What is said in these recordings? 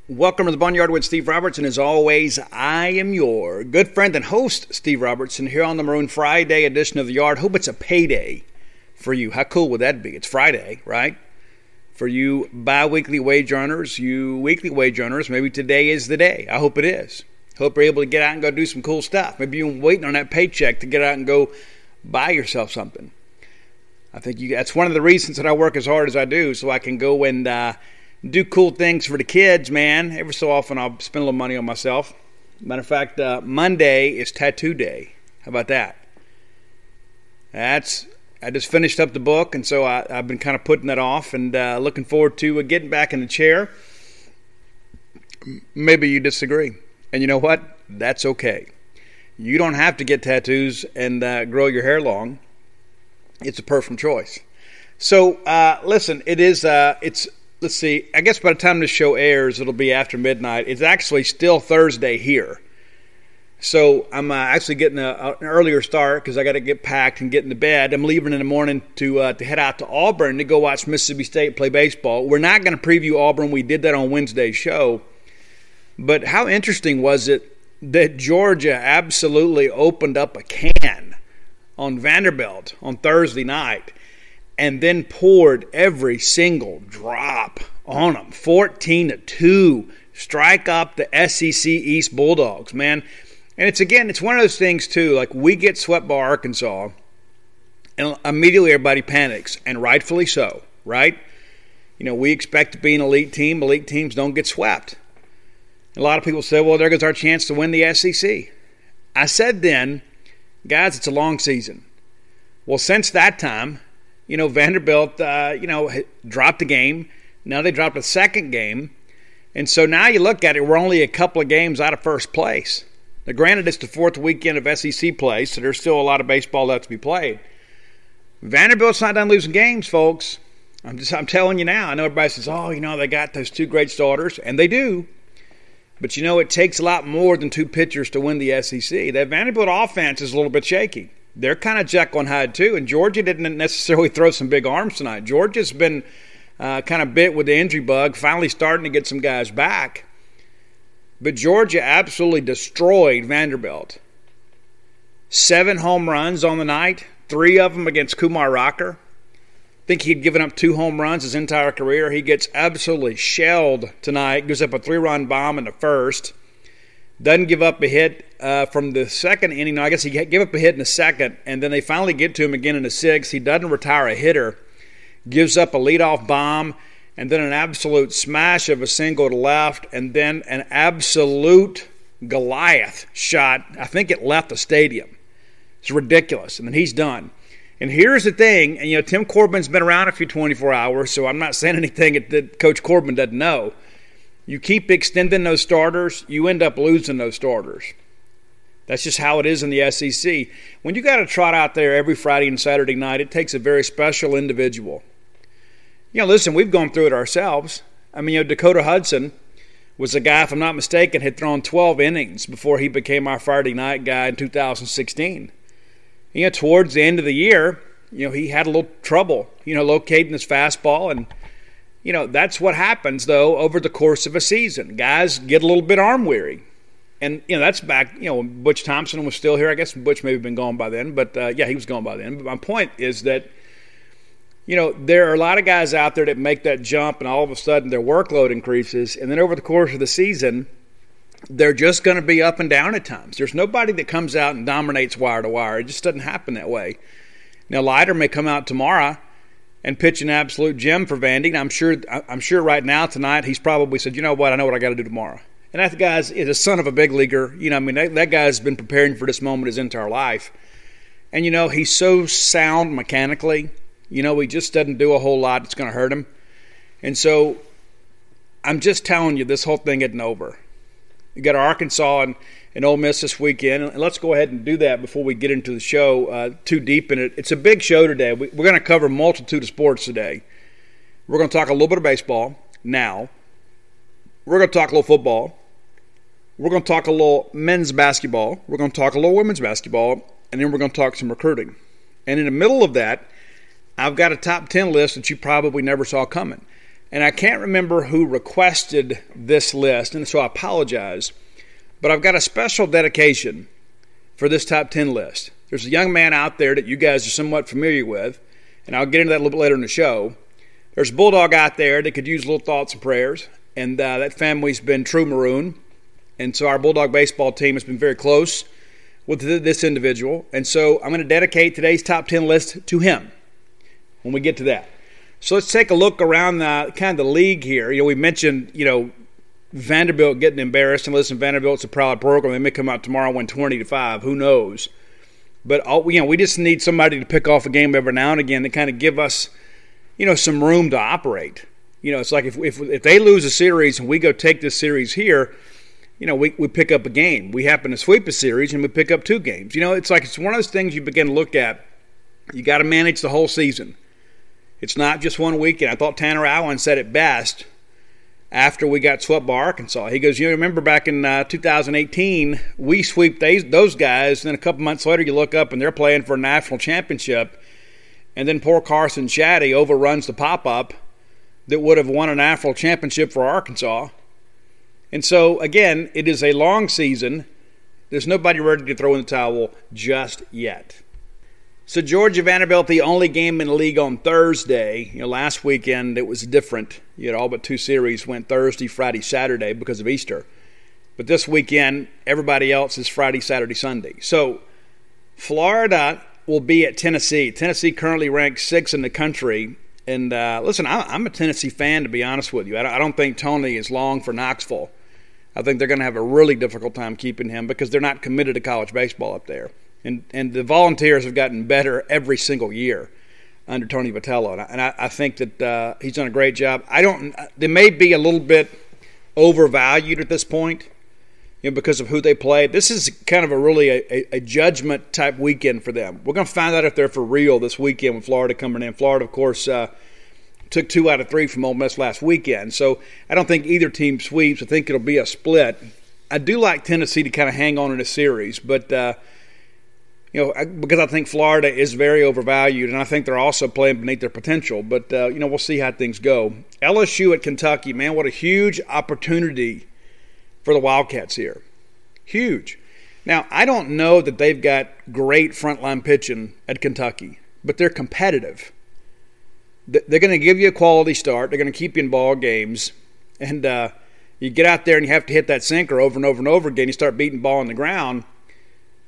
Welcome to the Boneyard with Steve Robertson. As always, I am your good friend and host, Steve Robertson, here on the Maroon Friday edition of the Yard. Hope it's a payday for you. How cool would that be? It's Friday, right? For you bi-weekly wage earners, you weekly wage earners, maybe today is the day. I hope it is. Hope you're able to get out and go do some cool stuff. Maybe you're waiting on that paycheck to get out and go buy yourself something. I think that's one of the reasons that I work as hard as I do, so I can go and do cool things for the kids, man. Every so often I'll spend a little money on myself. Matter of fact, Monday is tattoo day. How about that? I just finished up the book, and so I've been kind of putting that off and looking forward to getting back in the chair. Maybe you disagree. And you know what? That's okay. You don't have to get tattoos and grow your hair long. It's a personal choice. So, listen, let's see, I guess by the time this show airs, it'll be after midnight. It's actually still Thursday here. So I'm actually getting an earlier start because I got to get packed and get into bed. I'm leaving in the morning to head out to Auburn to go watch Mississippi State play baseball. We're not going to preview Auburn. We did that on Wednesday's show. But how interesting was it that Georgia absolutely opened up a can on Vanderbilt on Thursday night and then poured every single drop on them. 14-2. Strike up the SEC East Bulldogs, man. And it's one of those things, too. Like, we get swept by Arkansas, and immediately everybody panics, and rightfully so, right? You know, we expect to be an elite team. Elite teams don't get swept. A lot of people say, well, there goes our chance to win the SEC. I said then, guys, it's a long season. Well, since that time, Vanderbilt, dropped a game. Now they dropped a second game. And so now you look at it, we're only a couple of games out of first place. Now, granted, it's the fourth weekend of SEC play, so there's still a lot of baseball left to be played. Vanderbilt's not done losing games, folks. I'm telling you now. I know everybody says, they got those two great starters, and they do. But, it takes a lot more than two pitchers to win the SEC. That Vanderbilt offense is a little bit shaky. They're kind of Jekyll and Hyde, too. And Georgia didn't necessarily throw some big arms tonight. Georgia's been kind of bit with the injury bug, finally starting to get some guys back. But Georgia absolutely destroyed Vanderbilt. 7 home runs on the night, 3 of them against Kumar Rocker. I think he'd given up 2 home runs his entire career. He gets absolutely shelled tonight, gives up a 3-run bomb in the first. Doesn't give up a hit from the second inning. No, I guess he gave up a hit in the second, and then they finally get to him again in the sixth. He doesn't retire a hitter. Gives up a leadoff bomb, and then an absolute smash of a single to left, and then an absolute Goliath shot. I think it left the stadium. It's ridiculous. And then he's done. And here's the thing, and Tim Corbin's been around a few 24 hours, so I'm not saying anything that Coach Corbin doesn't know. You keep extending those starters, you end up losing those starters. That's just how it is in the SEC. When you got to trot out there every Friday and Saturday night, it takes a very special individual. Listen, we've gone through it ourselves. I mean, Dakota Hudson was a guy, if I'm not mistaken, had thrown 12 innings before he became our Friday night guy in 2016. Towards the end of the year, he had a little trouble, locating his fastball. And, that's what happens, though, over the course of a season. Guys get a little bit arm weary. And, that's back, when Butch Thompson was still here. I guess Butch may have been gone by then. But, he was gone by then. But my point is that, there are a lot of guys out there that make that jump and all of a sudden their workload increases. And then over the course of the season, they're just going to be up and down at times. There's nobody that comes out and dominates wire to wire. It just doesn't happen that way. Now, Leiter may come out tomorrow and pitch an absolute gem for Vandy. I'm sure right now tonight he's probably said, I know what I got to do tomorrow. And that guy is a son of a big leaguer. That guy's been preparing for this moment his entire life. And, he's so sound mechanically. He just doesn't do a whole lot that's going to hurt him. And so I'm just telling you, this whole thing isn't over. You got Arkansas and Ole Miss this weekend. And let's go ahead and do that before we get into the show too deep in it. It's a big show today. We're going to cover a multitude of sports today. We're going to talk a little bit of baseball now. We're going to talk a little football. We're going to talk a little men's basketball. We're going to talk a little women's basketball. And then we're going to talk some recruiting. And in the middle of that, I've got a top 10 list that you probably never saw coming. And I can't remember who requested this list, and so I apologize. But I've got a special dedication for this top 10 list. There's a young man out there that you guys are somewhat familiar with, and I'll get into that a little bit later in the show. There's a Bulldog out there that could use a little thoughts and prayers, and that family's been true Maroon. And so our Bulldog baseball team has been very close with this individual. And so I'm going to dedicate today's top 10 list to him when we get to that. So let's take a look around kind of the league here. We mentioned, Vanderbilt getting embarrassed. And listen, Vanderbilt's a proud program. They may come out tomorrow and win 20-5. Who knows? But, we just need somebody to pick off a game every now and again to kind of give us, some room to operate. It's like if they lose a series and we go take this series here, we pick up a game. We happen to sweep a series and we pick up 2 games. It's one of those things you begin to look at. You got to manage the whole season. It's not just one weekend. I thought Tanner Allen said it best after we got swept by Arkansas. He goes, remember back in 2018, we sweep those guys, and then a couple months later you look up and they're playing for a national championship, and then poor Carson Shaddy overruns the pop-up that would have won a national championship for Arkansas. And so, again, it is a long season. There's nobody ready to throw in the towel just yet. So Georgia-Vanderbilt, the only game in the league on Thursday. Last weekend it was different. You had all but 2 series went Thursday, Friday, Saturday because of Easter. But this weekend, everybody else is Friday, Saturday, Sunday. So Florida will be at Tennessee. Tennessee currently ranked 6th in the country. And listen, I'm a Tennessee fan, to be honest with you. I don't think Tony is long for Knoxville. I think they're going to have a really difficult time keeping him because they're not committed to college baseball up there. And the Volunteers have gotten better every single year under Tony Vitello. And I think that he's done a great job. They may be a little bit overvalued at this point, because of who they play. This is kind of a judgment type weekend for them. We're going to find out if they're for real this weekend with Florida coming in. Florida, of course, took 2 out of 3 from Ole Miss last weekend. So I don't think either team sweeps. I think it'll be a split. I do like Tennessee to kind of hang on in a series, but because I think Florida is very overvalued, and I think they're also playing beneath their potential. But, we'll see how things go. LSU at Kentucky, man, what a huge opportunity for the Wildcats here. Huge. Now, I don't know that they've got great frontline pitching at Kentucky, but they're competitive. They're going to give you a quality start. They're going to keep you in ball games. And you get out there and you have to hit that sinker over and over and over again. You start beating ball on the ground.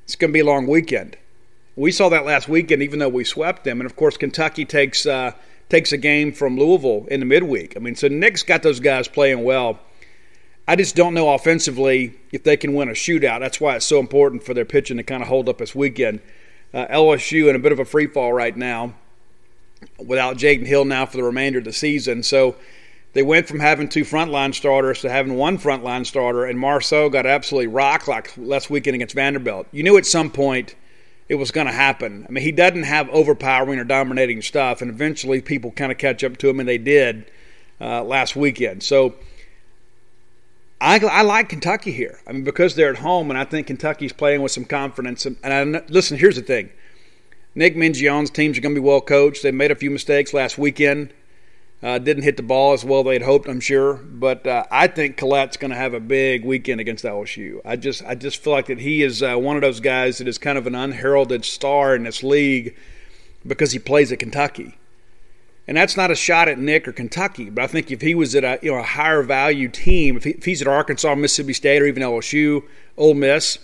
It's going to be a long weekend. We saw that last weekend, even though we swept them. And, of course, Kentucky takes a game from Louisville in the midweek. So Nick's got those guys playing well. I just don't know offensively if they can win a shootout. That's why it's so important for their pitching to kind of hold up this weekend. LSU in a bit of a free fall right now without Jaden Hill now for the remainder of the season. So they went from having 2 frontline starters to having 1 frontline starter, and Marceau got absolutely rocked like last weekend against Vanderbilt. You knew at some point it was going to happen. He doesn't have overpowering or dominating stuff, and eventually people kind of catch up to him, and they did last weekend. So I like Kentucky here. Because they're at home, and I think Kentucky's playing with some confidence. Listen, here's the thing. Nick Mingione's teams are going to be well coached. They made a few mistakes last weekend. Didn't hit the ball as well they'd hoped, I'm sure. But I think Collette's going to have a big weekend against LSU. I just feel like that he is one of those guys that is kind of an unheralded star in this league because he plays at Kentucky. And that's not a shot at Nick or Kentucky, but I think if he was at a higher value team, if he's at Arkansas, Mississippi State, or even LSU, Ole Miss,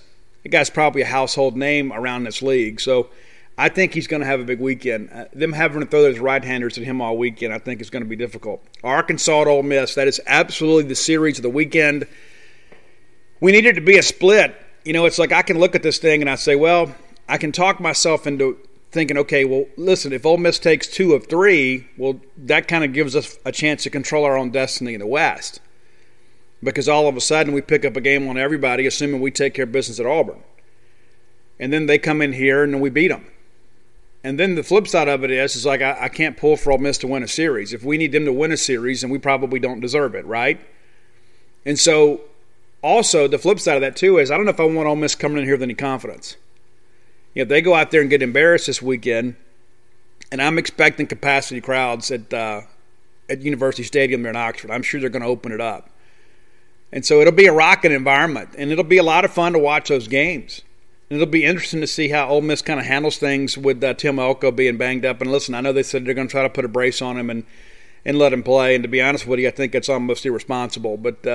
the guy's probably a household name around this league. So I think he's going to have a big weekend. Them having to throw those right-handers at him all weekend I think is going to be difficult. Arkansas at Ole Miss, that is absolutely the series of the weekend. We need it to be a split. It's like I can look at this thing and I say, well, I can talk myself into thinking, okay, well, listen, if Ole Miss takes 2 of 3, well, that kind of gives us a chance to control our own destiny in the West. Because all of a sudden we pick up a game on everybody, assuming we take care of business at Auburn. And then they come in here and then we beat them. And then the flip side of it is like I can't pull for Ole Miss to win a series. If we need them to win a series, then we probably don't deserve it, right? And so also the flip side of that too is I don't know if I want Ole Miss coming in here with any confidence. If they go out there and get embarrassed this weekend, and I'm expecting capacity crowds at at University Stadium there in Oxford. I'm sure they're going to open it up. And so it'll be a rocking environment, and it'll be a lot of fun to watch those games. And it'll be interesting to see how Ole Miss kind of handles things with Tim Elko being banged up. And listen, I know they said they're going to try to put a brace on him and let him play. And to be honest with you, I think it's almost irresponsible. But,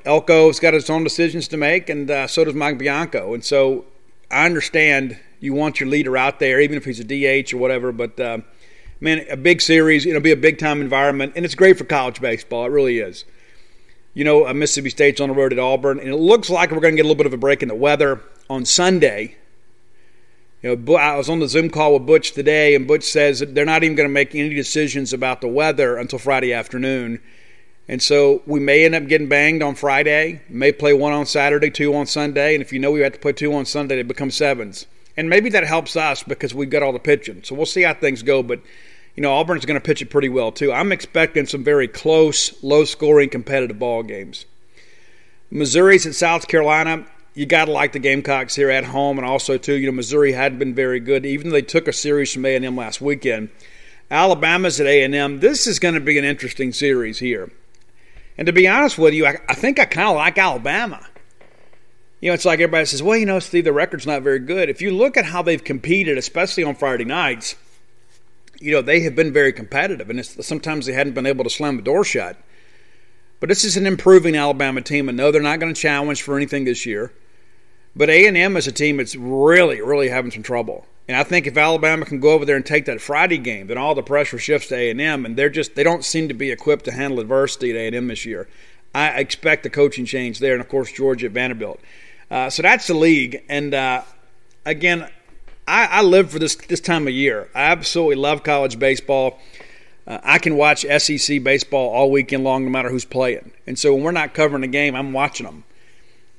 Elko's got his own decisions to make, and so does Mike Bianco. And so I understand you want your leader out there, even if he's a DH or whatever. But, a big series, it'll be a big-time environment, and it's great for college baseball. It really is. Mississippi State's on the road at Auburn, and it looks like we're going to get a little bit of a break in the weather on Sunday. I was on the Zoom call with Butch today, and Butch says that they're not even going to make any decisions about the weather until Friday afternoon. And so we may end up getting banged on Friday, may play 1 on Saturday, 2 on Sunday, and if we have to play 2 on Sunday, they become 7s. And maybe that helps us because we've got all the pitching. So we'll see how things go, but Auburn's going to pitch it pretty well too. I'm expecting some very close, low-scoring, competitive ball games. Missouri's at South Carolina. You got to like the Gamecocks here at home, and also too, Missouri hadn't been very good, even though they took a series from A&M last weekend. Alabama's at A&M. This is going to be an interesting series here. And to be honest with you, I think I kind of like Alabama. It's like everybody says, well, Steve, the record's not very good. If you look at how they've competed, especially on Friday nights, they have been very competitive, and sometimes they hadn't been able to slam the door shut. But this is an improving Alabama team, and no, they're not going to challenge for anything this year. But A&M is a team that's really, really having some trouble. And I think if Alabama can go over there and take that Friday game, then all the pressure shifts to A&M, and they don't seem to be equipped to handle adversity at A&M this year. I expect the coaching change there, and, of course, Georgia at Vanderbilt. So that's the league. And, again, I live for this time of year. I absolutely love college baseball. I can watch SEC baseball all weekend long no matter who's playing. And so when we're not covering the game, I'm watching them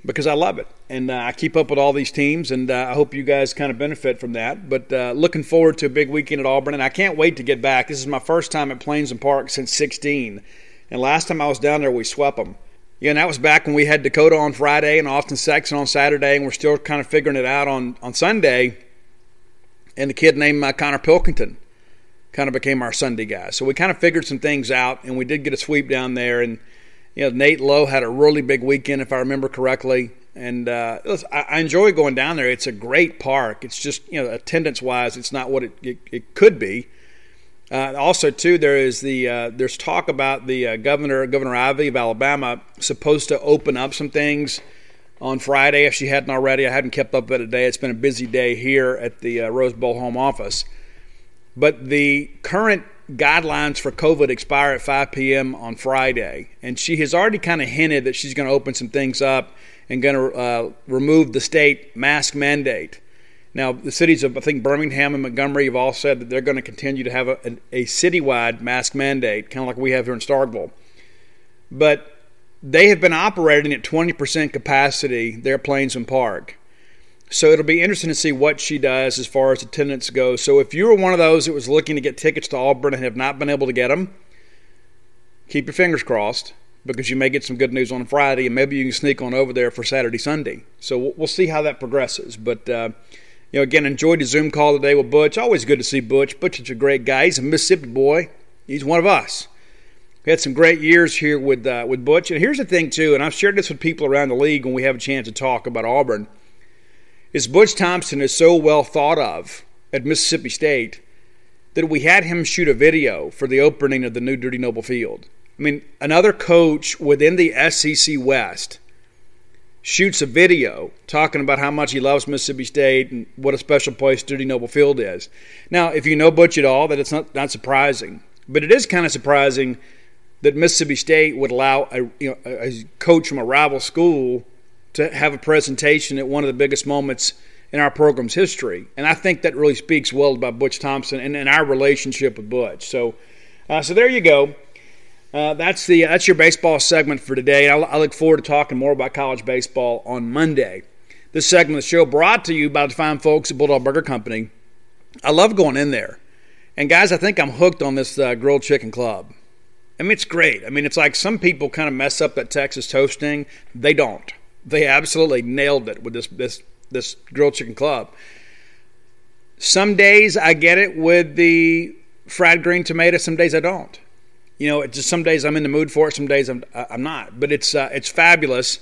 because I love it. And I keep up with all these teams, and I hope you guys kind of benefit from that. But looking forward to a big weekend at Auburn, and I can't wait to get back. This is my first time at Plains and Park since 2016. And last time I was down there, we swept them. And that was back when we had Dakota on Friday and Austin Sexton on Saturday, and we're still kind of figuring it out on Sunday. And the kid named Connor Pilkington kind of became our Sunday guy. So we kind of figured some things out, and we did get a sweep down there. And, Nate Lowe had a really big weekend, if I remember correctly. And I enjoy going down there. It's a great park. It's just, attendance-wise, it's not what it could be. Also, too, there's talk about the Governor Ivey of Alabama supposed to open up some things on Friday if she hadn't already. I hadn't kept up with it today. It's been a busy day here at the Rose Bowl home office. But the current guidelines for COVID expire at 5 p.m. on Friday. And she has already kind of hinted that she's going to open some things up and going to remove the state mask mandate. Now, the cities of, I think, Birmingham and Montgomery have all said that they're going to continue to have a citywide mask mandate, kind of like we have here in Starkville. But they have been operating at 20% capacity there at Plains and Park. So it'll be interesting to see what she does as far as attendance goes. So if you were one of those that was looking to get tickets to Auburn and have not been able to get them, keep your fingers crossed because you may get some good news on Friday, and maybe you can sneak on over there for Saturday, Sunday. So we'll see how that progresses. But, again, enjoyed the Zoom call today with Butch. Always good to see Butch. Butch is a great guy. He's a Mississippi boy. He's one of us. We had some great years here with Butch. And here's the thing, too, and I've shared this with people around the league when we have a chance to talk about Auburn, is Butch Thompson is so well thought of at Mississippi State that we had him shoot a video for the opening of the new Dudy Noble Field. I mean, another coach within the SEC West shoots a video talking about how much he loves Mississippi State and what a special place Dudy Noble Field is. Now, if you know Butch at all, that it's not surprising. But it is kind of surprising that Mississippi State would allow a coach from a rival school to have a presentation at one of the biggest moments in our program's history. And I think that really speaks well about Butch Thompson and our relationship with Butch. So there you go. That's your baseball segment for today. I look forward to talking more about college baseball on Monday. This segment of the show brought to you by the fine folks at Bulldog Burger Company. I love going in there. And, guys, I think I'm hooked on this grilled chicken club. I mean, it's great. I mean, it's like some people kind of mess up that Texas toasting. They don't. They absolutely nailed it with this grilled chicken club. Some days I get it with the fried green tomato. Some days I don't. It's just some days I'm in the mood for it, some days I'm not. But it's fabulous.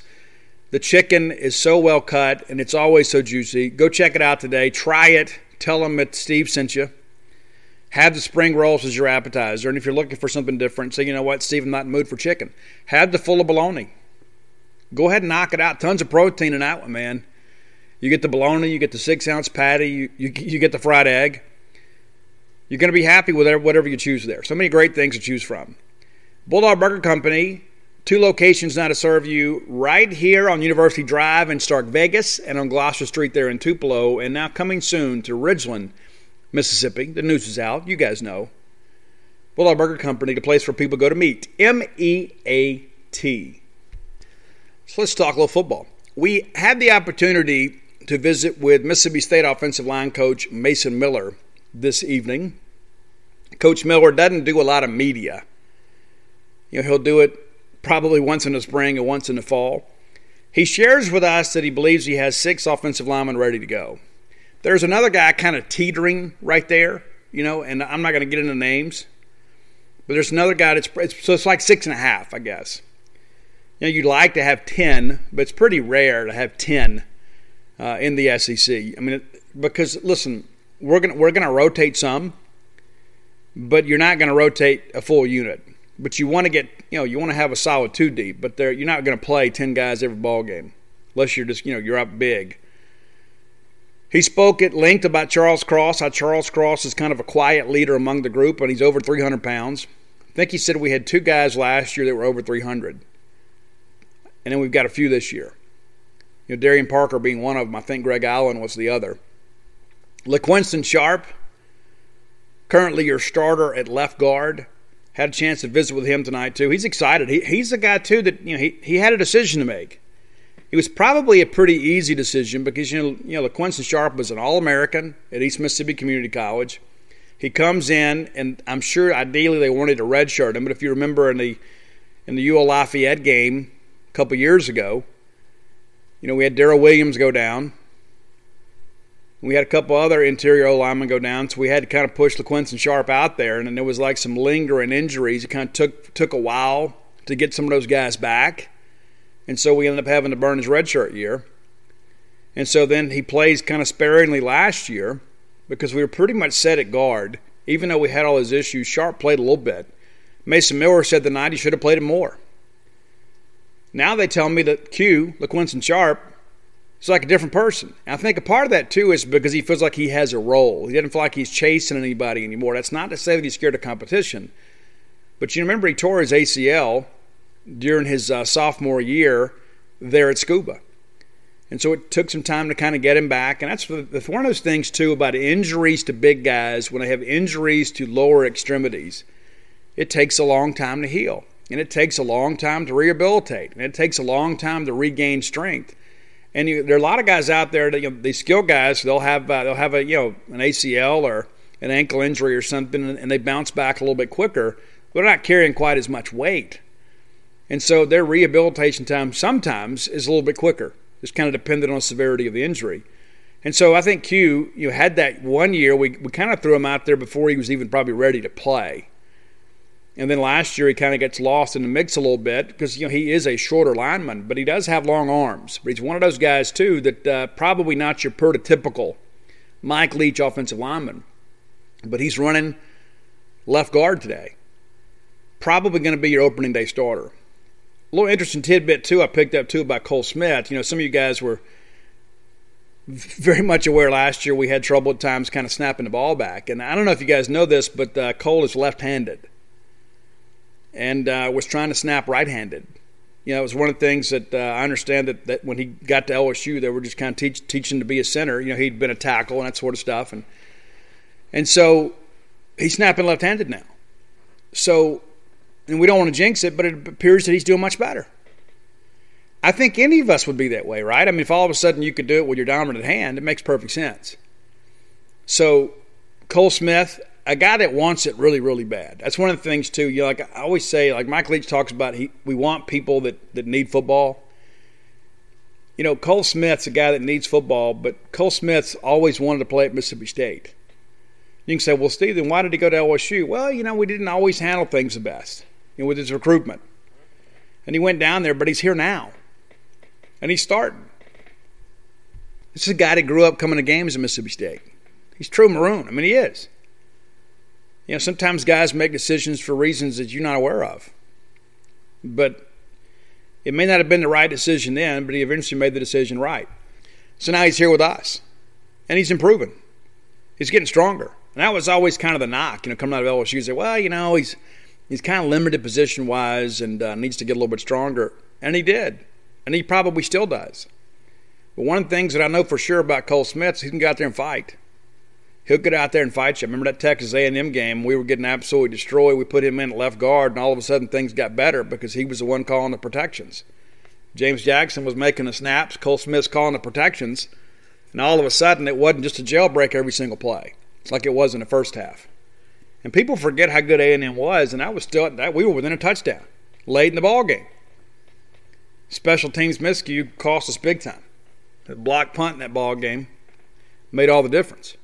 The chicken is so well cut, and it's always so juicy. Go check it out today. Try it. Tell them that Steve sent you. Have the spring rolls as your appetizer. And if you're looking for something different, say, you know what, Steve, I'm not in the mood for chicken. Have the full of bologna. Go ahead and knock it out. Tons of protein in that one, man. You get the bologna, you get the 6-ounce patty, you get the fried egg. You're going to be happy with whatever you choose there. So many great things to choose from. Bulldog Burger Company, 2 locations now to serve you right here on University Drive in Stark Vegas and on Gloucester Street there in Tupelo, and now coming soon to Ridgeland, Mississippi. The news is out. You guys know. Bulldog Burger Company, the place where people go to meet. MEAT. So let's talk a little football. We had the opportunity to visit with Mississippi State offensive line coach Mason Miller this evening. Coach Miller doesn't do a lot of media. He'll do it probably once in the spring and once in the fall. He shares with us that he believes he has 6 offensive linemen ready to go. There's another guy kind of teetering right there, and I'm not going to get into names. But there's another guy so it's like 6.5, I guess. You'd like to have 10, but it's pretty rare to have 10 in the SEC. I mean, because listen, we're gonna rotate some, but you're not going to rotate a full unit. But you want to get, you want to have a solid 2 deep. But you're not going to play 10 guys every ball game, unless you're just, you're up big. He spoke at length about Charles Cross, how Charles Cross is kind of a quiet leader among the group, and he's over 300 pounds. I think he said we had 2 guys last year that were over 300. And then we've got a few this year. Darian Parker being one of them. I think Greg Allen was the other. LaQuinston Sharp, currently your starter at left guard. Had a chance to visit with him tonight, too. He's excited. He's a guy, too, that he had a decision to make. It was probably a pretty easy decision because, LaQuinston Sharp was an All-American at East Mississippi Community College. He comes in, and I'm sure ideally they wanted to redshirt him, but if you remember in the UL Lafayette game a couple years ago, we had Darrell Williams go down. We had a couple other interior O-linemen go down, so we had to kind of push LaQuinston Sharp out there, and then there was like some lingering injuries. It kind of took a while to get some of those guys back, and so we ended up having to burn his redshirt year. And so then he plays kind of sparingly last year because we were pretty much set at guard. Even though we had all his issues, Sharp played a little bit. Mason Miller said the night he should have played him more. Now they tell me that LaQuinston Sharp, is like a different person. And I think a part of that, too, is because he feels like he has a role. He doesn't feel like he's chasing anybody anymore. That's not to say that he's scared of competition. But you remember he tore his ACL during his sophomore year there at Scuba. And so it took some time to kind of get him back. And that's one of those things, too, about injuries to big guys. When they have injuries to lower extremities, it takes a long time to heal. And it takes a long time to rehabilitate. And it takes a long time to regain strength. And there are a lot of guys out there that these skill guys. They'll have an ACL or an ankle injury or something, and they bounce back a little bit quicker. But they're not carrying quite as much weight, and so their rehabilitation time sometimes is a little bit quicker. It's kind of dependent on the severity of the injury. And so I think Q had that one year. We kind of threw him out there before he was even probably ready to play. And then last year he kind of gets lost in the mix a little bit because he is a shorter lineman, but he does have long arms. But he's one of those guys too that probably not your prototypical Mike Leach offensive lineman. But he's running left guard today. Probably going to be your opening day starter. A little interesting tidbit too I picked up too about Cole Smith. Some of you guys were very much aware last year we had trouble at times kind of snapping the ball back. And I don't know if you guys know this, but Cole is left-handed. And was trying to snap right-handed. It was one of the things that I understand that when he got to LSU, they were just kind of teaching to be a center. He'd been a tackle and that sort of stuff. And so he's snapping left-handed now. So, and we don't want to jinx it, but it appears that he's doing much better. I think any of us would be that way, right? I mean, if all of a sudden you could do it with your dominant hand, it makes perfect sense. So, Cole Smith, a guy that wants it really, really bad. That's one of the things, too. Like I always say, like Mike Leach talks about, we want people that need football. Cole Smith's a guy that needs football, but Cole Smith's always wanted to play at Mississippi State. You can say, well, Steve, then why did he go to LSU? Well, we didn't always handle things the best. with his recruitment. And he went down there, but he's here now. And he's starting. This is a guy that grew up coming to games at Mississippi State. He's true Maroon. I mean, he is. Sometimes guys make decisions for reasons that you're not aware of. But it may not have been the right decision then, but he eventually made the decision right. So now he's here with us. And he's improving. He's getting stronger. And that was always kind of the knock, coming out of LSU. You say, well, he's kind of limited position-wise and needs to get a little bit stronger. And he did. And he probably still does. But one of the things that I know for sure about Cole Smith is he can go out there and fight. He'll get out there and fight you. I remember that Texas A&M game. We were getting absolutely destroyed. We put him in at left guard, and all of a sudden things got better because he was the one calling the protections. James Jackson was making the snaps. Cole Smith's calling the protections. And all of a sudden, it wasn't just a jailbreak every single play. It's like it was in the first half. And people forget how good A&M was, and we were within a touchdown late in the ball game. Special teams miscue cost us big time. The block punt in that ball game made all the difference.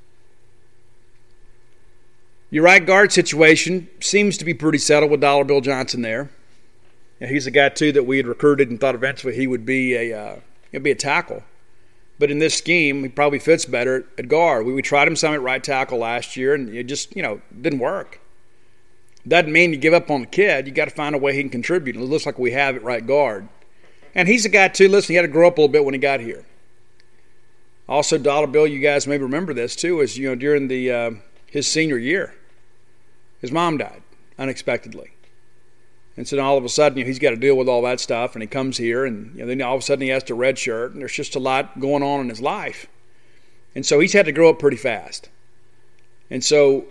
Your right guard situation seems to be pretty settled with Dollar Bill Johnson there. He's a guy, too, that we had recruited and thought eventually he would be a tackle. But in this scheme, he probably fits better at guard. We tried him some at right tackle last year, and it just, didn't work. Doesn't mean you give up on the kid. You got to find a way he can contribute. And it looks like we have at right guard. And he's a guy, too, listen, he had to grow up a little bit when he got here. Also, Dollar Bill, you guys may remember this, too, is, during his senior year, his mom died unexpectedly. And so then all of a sudden, he's got to deal with all that stuff, and he comes here, and then all of a sudden he has to redshirt, and there's just a lot going on in his life. And so he's had to grow up pretty fast. And so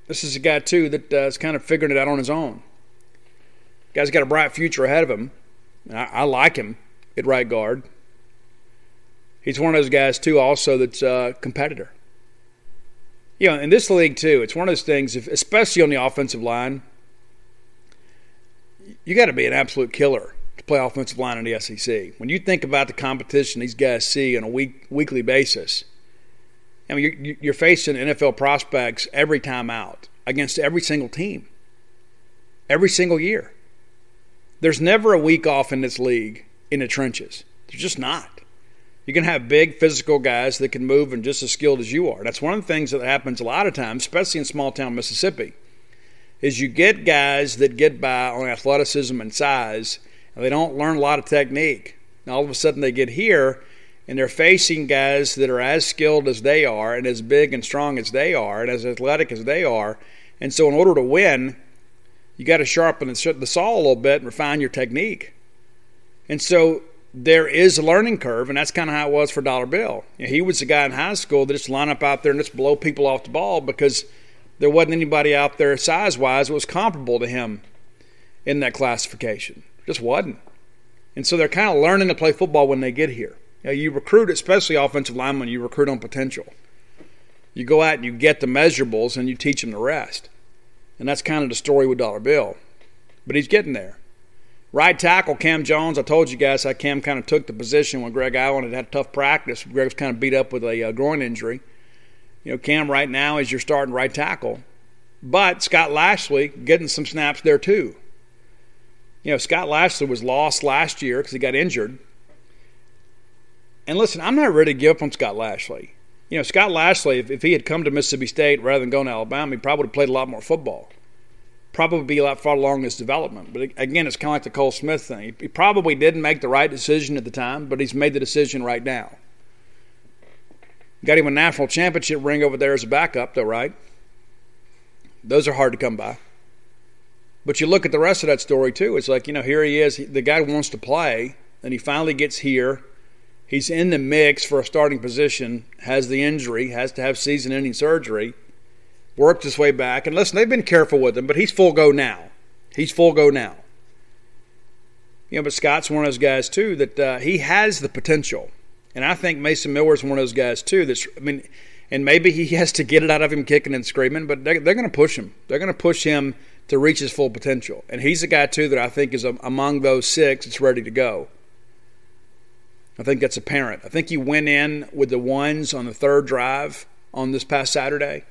this is a guy, too, that is kind of figuring it out on his own. Guy's got a bright future ahead of him. I like him at right guard. He's one of those guys, too, also that's a competitor. In this league, too, it's one of those things, especially on the offensive line, you got to be an absolute killer to play offensive line in the SEC. When you think about the competition these guys see on a weekly basis, I mean, you're facing NFL prospects every time out against every single team, every single year. There's never a week off in this league in the trenches. There's just not. You can have big physical guys that can move and just as skilled as you are. That's one of the things that happens a lot of times, especially in small-town Mississippi, is you get guys that get by on athleticism and size, and they don't learn a lot of technique. And all of a sudden they get here, and they're facing guys that are as skilled as they are and as big and strong as they are and as athletic as they are. And so in order to win, you got to sharpen the saw a little bit and refine your technique. And so there is a learning curve, and that's kind of how it was for Dollar Bill. He was the guy in high school that just line up out there and just blow people off the ball because there wasn't anybody out there size-wise that was comparable to him in that classification. Just wasn't. And so they're kind of learning to play football when they get here. You recruit, especially offensive linemen, you recruit on potential. You go out and you get the measurables and you teach them the rest. And that's kind of the story with Dollar Bill. But he's getting there. Right tackle, Cam Jones, I told you guys how Cam kind of took the position when Greg Allen had tough practice. Greg was kind of beat up with a groin injury. Cam right now is your starting right tackle. But Scott Lashley getting some snaps there too. Scott Lashley was lost last year because he got injured. And listen, I'm not ready to give up on Scott Lashley. Scott Lashley, if he had come to Mississippi State rather than going to Alabama, he probably would have played a lot more football. Probably be a lot far along in his development. But again, it's kind of like the Cole Smith thing. He probably didn't make the right decision at the time, but he's made the decision right now. Got him a national championship ring over there as a backup, though, right? Those are hard to come by. But you look at the rest of that story, too. It's like, here he is. The guy wants to play, and he finally gets here. He's in the mix for a starting position, has the injury, has to have season-ending surgery, worked his way back. And listen, they've been careful with him, but he's full go now. He's full go now. But Scott's one of those guys, too, that he has the potential. And I think Mason Miller's one of those guys, too. And maybe he has to get it out of him kicking and screaming, but they're going to push him. They're going to push him to reach his full potential. And he's a guy, too, that I think is among those six that's ready to go. I think that's apparent. I think he went in with the ones on the third drive on this past Saturday.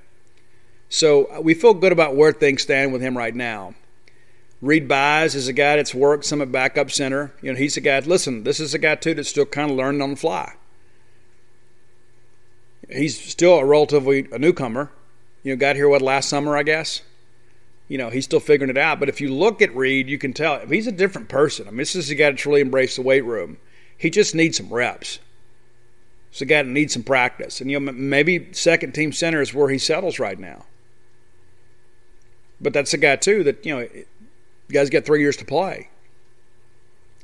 So we feel good about where things stand with him right now. Reed Byes is a guy that's worked some at backup center. He's a guy. Listen, this is a guy too that's still kind of learning on the fly. He's still a newcomer. Got here last summer, I guess. He's still figuring it out. But if you look at Reed, you can tell he's a different person. I mean, this is a guy that's really embraced the weight room. He just needs some reps. It's a guy that needs some practice. And, maybe second team center is where he settles right now. But that's a guy, too, that, you guys got 3 years to play.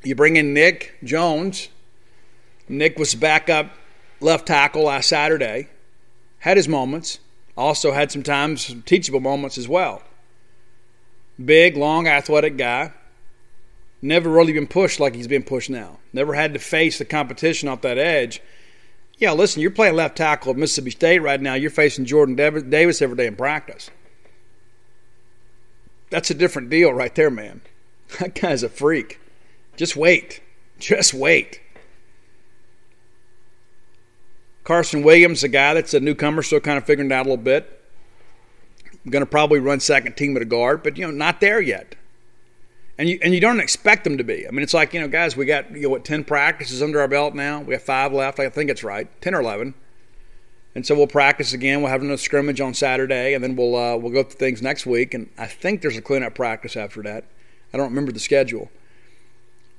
You bring in Nick Jones. Nick was backup left tackle last Saturday. Had his moments. Also had some teachable moments as well. Big, long, athletic guy. Never really been pushed like he's being pushed now. Never had to face the competition off that edge. Yeah, listen, you're playing left tackle at Mississippi State right now. You're facing Jordan Davis every day in practice. That's a different deal right there, man. That guy's a freak. Just wait. Just wait. Carson Williams, a guy that's a newcomer, still kind of figuring it out a little bit. Going to probably run second team at a guard, but, not there yet. And you don't expect them to be. I mean, it's like, guys, we got, 10 practices under our belt now. We have 5 left. I think it's right. 10 or 11. And so we'll practice again. We'll have another scrimmage on Saturday, and then we'll go through things next week. And I think there's a cleanup practice after that. I don't remember the schedule.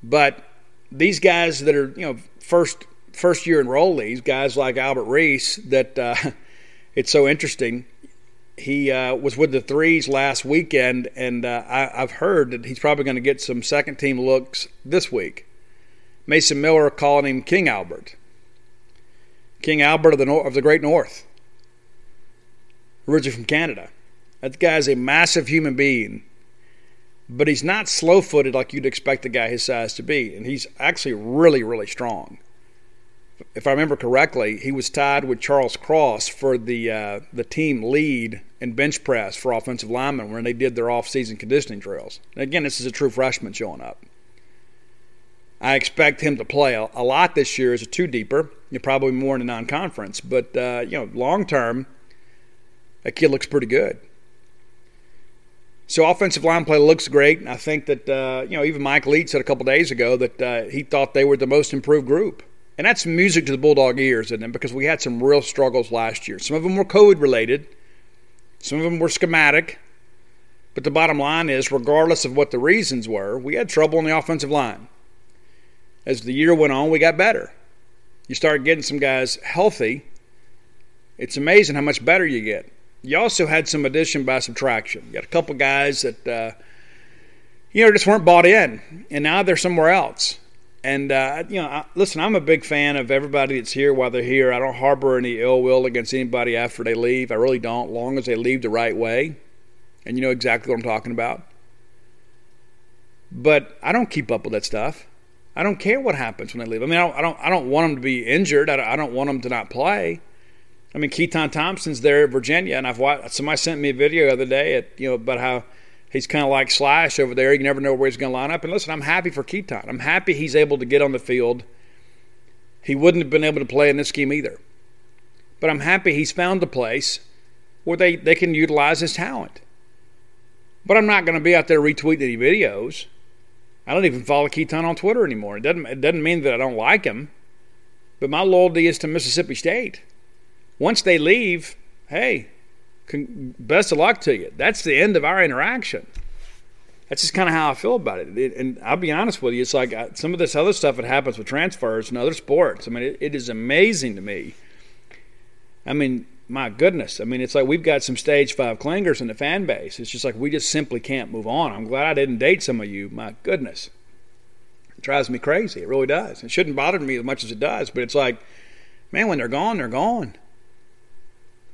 But these guys that are, first year enrollees, guys like Albert Reese, that it's so interesting. He was with the Threes last weekend, and I've heard that he's probably going to get some second-team looks this week. Mason Miller calling him King Albert. King Albert of the Great North. Originally from Canada. That guy's a massive human being, but he's not slow-footed like you'd expect a guy his size to be, and he's actually really, really strong. If I remember correctly, he was tied with Charles Cross for the team lead in bench press for offensive linemen when they did their off-season conditioning drills. And again, this is a true freshman showing up. I expect him to play a lot this year as a two-deeper, probably more in the non-conference. But, long-term, that kid looks pretty good. So offensive line play looks great. And I think that, even Mike Leach said a couple days ago that he thought they were the most improved group. And that's music to the Bulldog ears, isn't it? Because we had some real struggles last year. Some of them were COVID-related. Some of them were schematic. But the bottom line is, regardless of what the reasons were, we had trouble on the offensive line. As the year went on, we got better. You start getting some guys healthy. It's amazing how much better you get. You also had some addition by subtraction. You got a couple guys that, just weren't bought in. And now they're somewhere else. And, listen, I'm a big fan of everybody that's here while they're here. I don't harbor any ill will against anybody after they leave. I really don't, as long as they leave the right way. And you know exactly what I'm talking about. But I don't keep up with that stuff. I don't care what happens when they leave. I mean, I don't want them to be injured. I don't want them to not play. I mean, Keaton Thompson's there at Virginia, and I've watched. Somebody sent me a video the other day about how he's kind of like Slash over there. You never know where he's going to line up. And listen, I'm happy for Keaton. I'm happy he's able to get on the field. He wouldn't have been able to play in this scheme either. But I'm happy he's found a place where they can utilize his talent. But I'm not going to be out there retweeting any videos. I don't even follow Keaton on Twitter anymore. It doesn't mean that I don't like him. But my loyalty is to Mississippi State. Once they leave, hey, best of luck to you. That's the end of our interaction. That's just kind of how I feel about it. And I'll be honest with you, it's like some of this other stuff that happens with transfers and other sports. I mean, it is amazing to me. I mean, my goodness. I mean, it's like we've got some stage 5 clingers in the fan base. It's just like we just simply can't move on. I'm glad I didn't date some of you. My goodness. It drives me crazy. It really does. It shouldn't bother me as much as it does, but it's like, man, when they're gone, they're gone.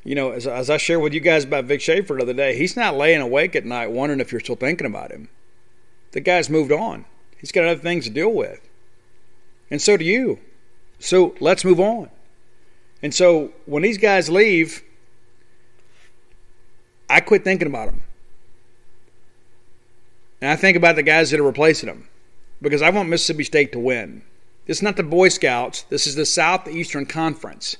As I shared with you guys about Vic Schaefer the other day, he's not laying awake at night wondering if you're still thinking about him. The guy's moved on. He's got other things to deal with. And so do you. So let's move on. And so when these guys leave, I quit thinking about them. And I think about the guys that are replacing them. Because I want Mississippi State to win. This is not the Boy Scouts. This is the Southeastern Conference.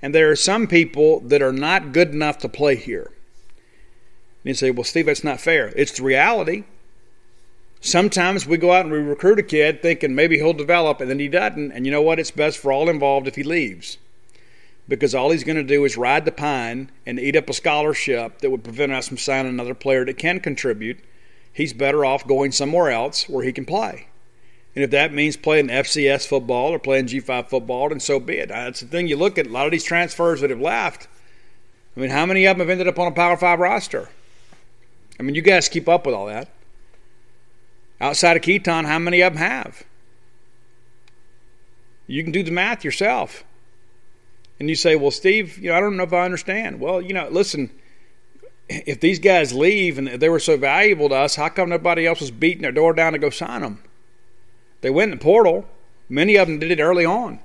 And there are some people that are not good enough to play here. And you say, well, Steve, that's not fair. It's the reality. Sometimes we go out and we recruit a kid thinking maybe he'll develop, and then he doesn't. And you know what? It's best for all involved if he leaves, because all he's going to do is ride the pine and eat up a scholarship that would prevent us from signing another player that can contribute. He's better off going somewhere else where he can play. And if that means playing FCS football or playing G5 football, then so be it. That's the thing. You look at a lot of these transfers that have left. I mean, how many of them have ended up on a Power 5 roster? I mean, you guys keep up with all that. Outside of Keaton, how many of them have? You can do the math yourself. And you say, well, Steve, I don't know if I understand. Well, listen, if these guys leave and they were so valuable to us, how come nobody else was beating their door down to go sign them? They went in the portal. Many of them did it early on.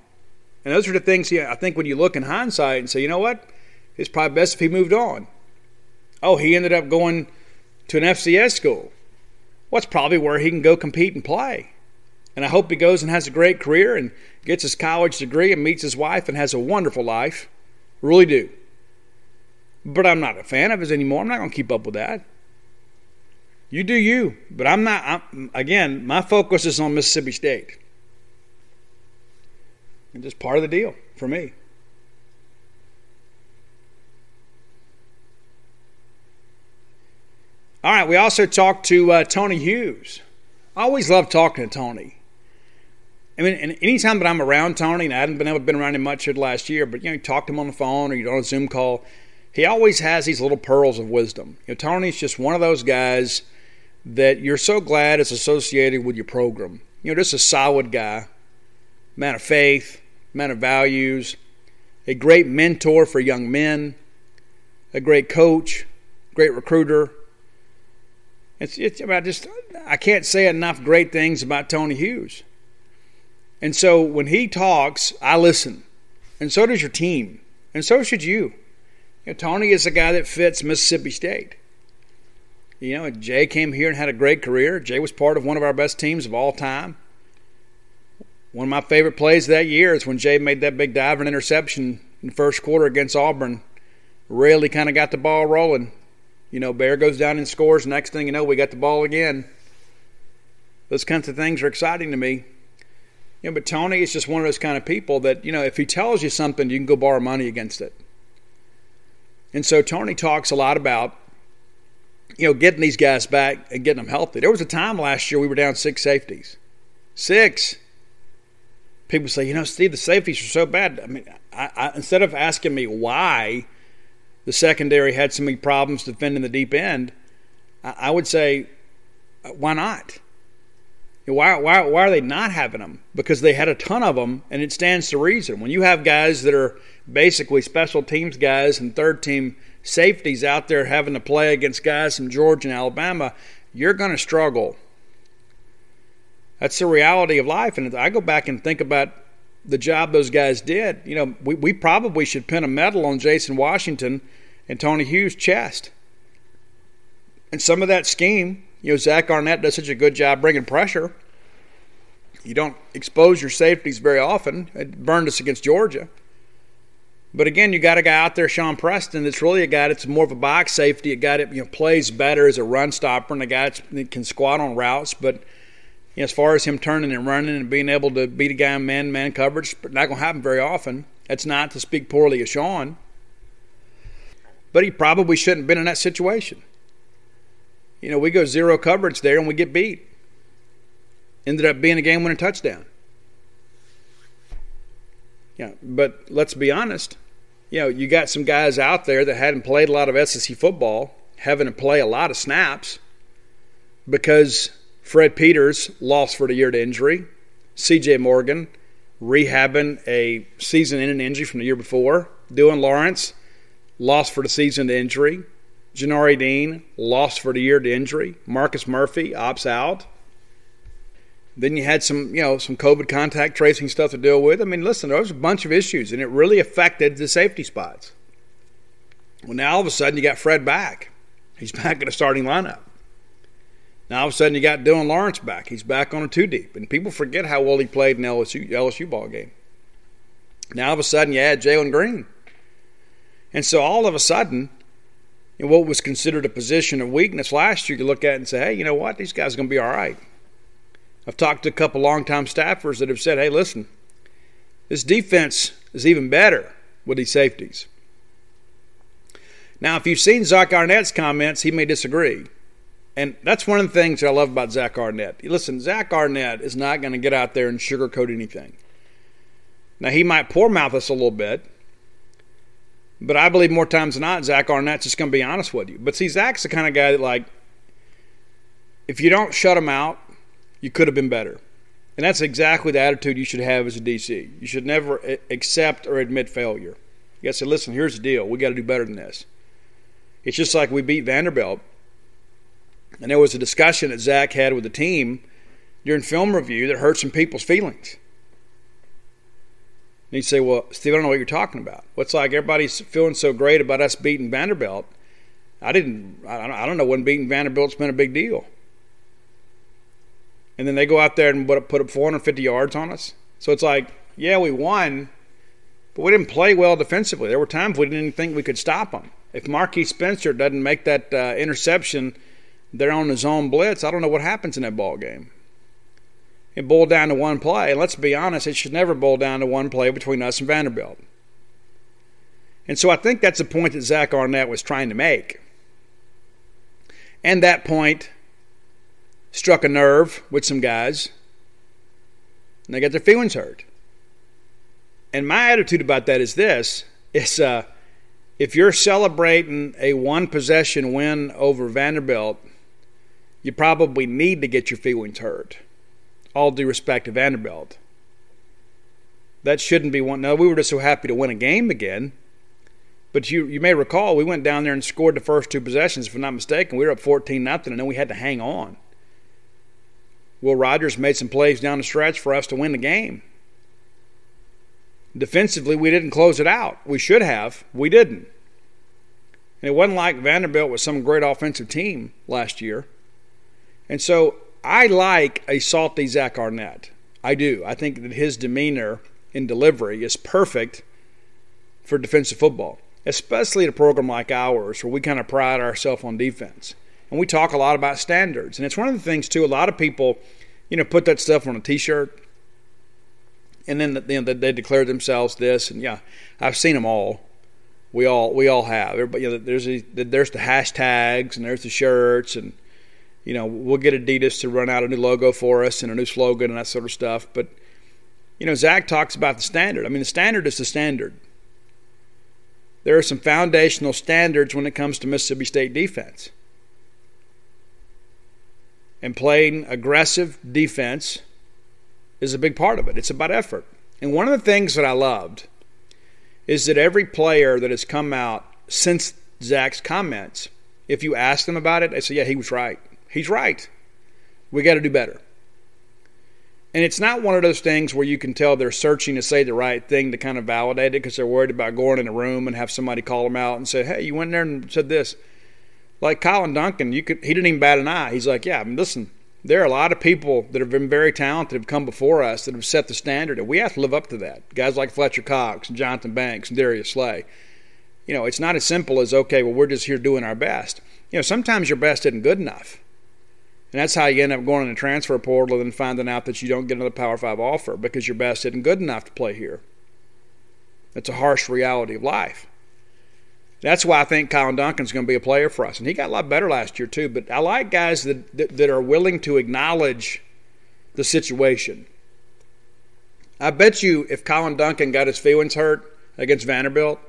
And those are the things, I think, when you look in hindsight and say, you know what? It's probably best if he moved on. Oh, he ended up going to an FCS school. Well, it's probably where he can go compete and play. And I hope he goes and has a great career and gets his college degree and meets his wife and has a wonderful life. Really do. But I'm not a fan of his anymore. I'm not going to keep up with that. You do you. But again, my focus is on Mississippi State. It's just part of the deal for me. All right, we also talked to Tony Hughes. I always love talking to Tony. I mean, and anytime that I'm around Tony, and I hadn't been able to be around him much here last year, but you talk to him on the phone or you're on a Zoom call, he always has these little pearls of wisdom. Tony's just one of those guys that you're so glad is associated with your program. Just a solid guy, man of faith, man of values, a great mentor for young men, a great coach, great recruiter. I can't say enough great things about Tony Hughes. And so when he talks, I listen. And so does your team. And so should you. Tony is a guy that fits Mississippi State. Jay came here and had a great career. Jay was part of one of our best teams of all time. One of my favorite plays that year is when Jay made that big dive and interception in the first quarter against Auburn. Really kind of got the ball rolling. Bear goes down and scores. Next thing you know, we got the ball again. Those kinds of things are exciting to me. But Tony is just one of those kind of people that, if he tells you something, you can go borrow money against it. And so Tony talks a lot about, getting these guys back and getting them healthy. There was a time last year we were down 6 safeties. 6. People say, Steve, the safeties are so bad. I mean, I instead of asking me why the secondary had so many problems defending the deep end, I would say, why not? Why are they not having them? Because they had a ton of them, and it stands to reason. When you have guys that are basically special teams guys and third-team safeties out there having to play against guys from Georgia and Alabama, you're going to struggle. That's the reality of life. And I go back and think about the job those guys did. We probably should pin a medal on Jason Washington and Tony Hughes' chest. And some of that scheme, Zach Arnett does such a good job bringing pressure. You don't expose your safeties very often. It burned us against Georgia. But again, you got a guy out there, Sean Preston, that's really a guy that's more of a box safety, a guy that plays better as a run stopper, and a guy that can squat on routes. But as far as him turning and running and being able to beat a guy in man coverage, not going to happen very often. That's not to speak poorly of Sean. But he probably shouldn't have been in that situation. We go 0 coverage there and we get beat. Ended up being a game-winning touchdown. But let's be honest. You got some guys out there that hadn't played a lot of SEC football, having to play a lot of snaps because Fred Peters lost for the year to injury. C.J. Morgan rehabbing a season-ending injury from the year before. Dylan Lawrence lost for the season to injury. Janari Dean lost for the year to injury. Marcus Murphy opts out. Then you had some COVID contact tracing stuff to deal with. I mean, listen, there was a bunch of issues, and it really affected the safety spots. Well, now all of a sudden you got Fred back. He's back in the starting lineup. Now all of a sudden you got Dylan Lawrence back. He's back on a 2-deep. And people forget how well he played in the LSU ball game. Now all of a sudden you add Jalen Green. And so all of a sudden, in what was considered a position of weakness last year, you look at it and say, hey, you know what? These guys are going to be all right. I've talked to a couple longtime staffers that have said, hey, listen, this defense is even better with these safeties. Now, if you've seen Zach Arnett's comments, he may disagree. And that's one of the things that I love about Zach Arnett. Listen, Zach Arnett is not going to get out there and sugarcoat anything. Now, he might poor mouth us a little bit, but I believe more times than not, Zach Arnett's just going to be honest with you. But see, Zach's the kind of guy that, like, if you don't shut him out, you could have been better. And that's exactly the attitude you should have as a DC. You should never accept or admit failure. You got to say, listen, here's the deal. We got to do better than this. It's just like we beat Vanderbilt. And there was a discussion that Zach had with the team during film review that hurt some people's feelings. And he'd say, well, Steve, I don't know what you're talking about. What's like everybody's feeling so great about us beating Vanderbilt. I don't know when beating Vanderbilt's been a big deal. And then they go out there and put up 450 yards on us. So it's like, yeah, we won, but we didn't play well defensively. There were times we didn't think we could stop them. If Marquis Spencer doesn't make that interception there on his own blitz, I don't know what happens in that ball game. It boiled down to one play. And let's be honest, it should never boil down to one play between us and Vanderbilt. And so I think that's the point that Zach Arnett was trying to make. And that point struck a nerve with some guys, and they got their feelings hurt. And my attitude about that is this. It's if you're celebrating a one-possession win over Vanderbilt, you probably need to get your feelings hurt. All due respect to Vanderbilt. That shouldn't be one. No, we were just so happy to win a game again. But you may recall we went down there and scored the first two possessions, if I'm not mistaken. We were up 14-0, and then we had to hang on. Will Rogers made some plays down the stretch for us to win the game. Defensively, we didn't close it out. We should have. We didn't. And it wasn't like Vanderbilt was some great offensive team last year. And so I like a salty Zach Arnett. I do. I think that his demeanor in delivery is perfect for defensive football, especially at a program like ours where we kind of pride ourselves on defense. And we talk a lot about standards. And it's one of the things, too, a lot of people, put that stuff on a T-shirt. And then they declare themselves this. And, yeah, I've seen them all. We all have. Everybody, there's the hashtags and there's the shirts. And, we'll get Adidas to run out a new logo for us and a new slogan and that sort of stuff. But, Zach talks about the standard. I mean, the standard is the standard. There are some foundational standards when it comes to Mississippi State defense. And playing aggressive defense is a big part of it. It's about effort. And one of the things that I loved is that every player that has come out since Zach's comments, if you ask them about it, they say, yeah, he was right. He's right. We got to do better. And it's not one of those things where you can tell they're searching to say the right thing to kind of validate it because they're worried about going in a room and have somebody call them out and say, hey, you went there and said this. Like Colin Duncan, he didn't even bat an eye. He's like, yeah, listen, there are a lot of people that have been very talented have come before us that have set the standard, and we have to live up to that. Guys like Fletcher Cox and Jonathan Banks and Darius Slay. It's not as simple as, okay, well, we're just here doing our best. Sometimes your best isn't good enough. And that's how you end up going in the transfer portal and finding out that you don't get another Power 5 offer because your best isn't good enough to play here. That's a harsh reality of life. That's why I think Colin Duncan's going to be a player for us. And he got a lot better last year too. But I like guys that are willing to acknowledge the situation. I bet you if Colin Duncan got his feelings hurt against Vanderbilt,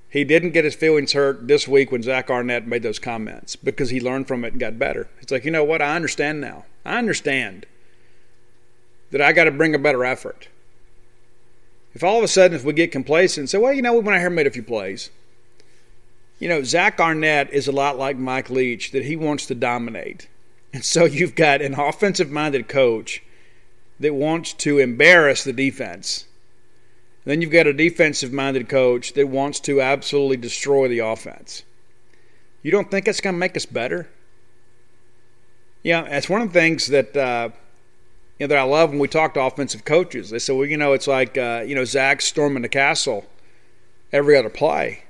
he didn't get his feelings hurt this week when Zach Arnett made those comments because he learned from it and got better. It's like, you know what? I understand now. I understand that I got to bring a better effort. If all of a sudden if we get complacent and say, well, we went out here and made a few plays. Zach Arnett is a lot like Mike Leach, that he wants to dominate. And so you've got an offensive-minded coach that wants to embarrass the defense. Then you've got a defensive-minded coach that wants to absolutely destroy the offense. You don't think it's going to make us better? Yeah, it's one of the things that that I love when we talk to offensive coaches. They say, well, it's like Zach storming the castle every other play.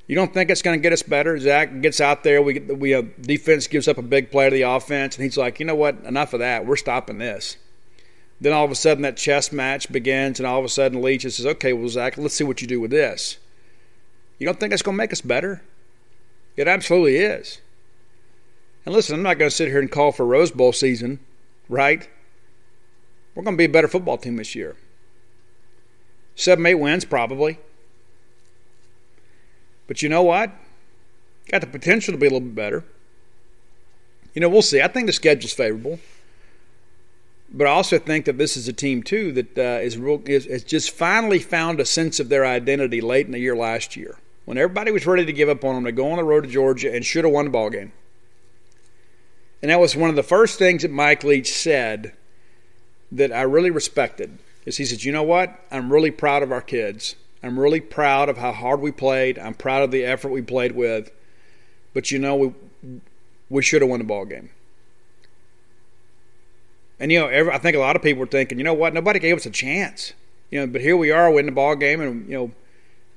You don't think it's going to get us better? Zach gets out there. Defense gives up a big play to the offense, and he's like, you know what? Enough of that. We're stopping this. Then all of a sudden that chess match begins, and all of a sudden Leach says, okay, well, Zach, let's see what you do with this. You don't think that's going to make us better? It absolutely is. And listen, I'm not going to sit here and call for Rose Bowl season, right? We're going to be a better football team this year. 7-8 wins, probably. But you know what? Got the potential to be a little bit better. We'll see. I think the schedule's favorable. But I also think that this is a team, too, that is just finally found a sense of their identity late in the year last year, when everybody was ready to give up on them to go on the road to Georgia and should have won the ball game. And that was one of the first things that Mike Leach said that I really respected. Is he said, you know what? I'm really proud of our kids. I'm really proud of how hard we played. I'm proud of the effort we played with. But, we should have won the ball game. And, I think a lot of people were thinking, you know what? Nobody gave us a chance. But here we are winning the ball game, and,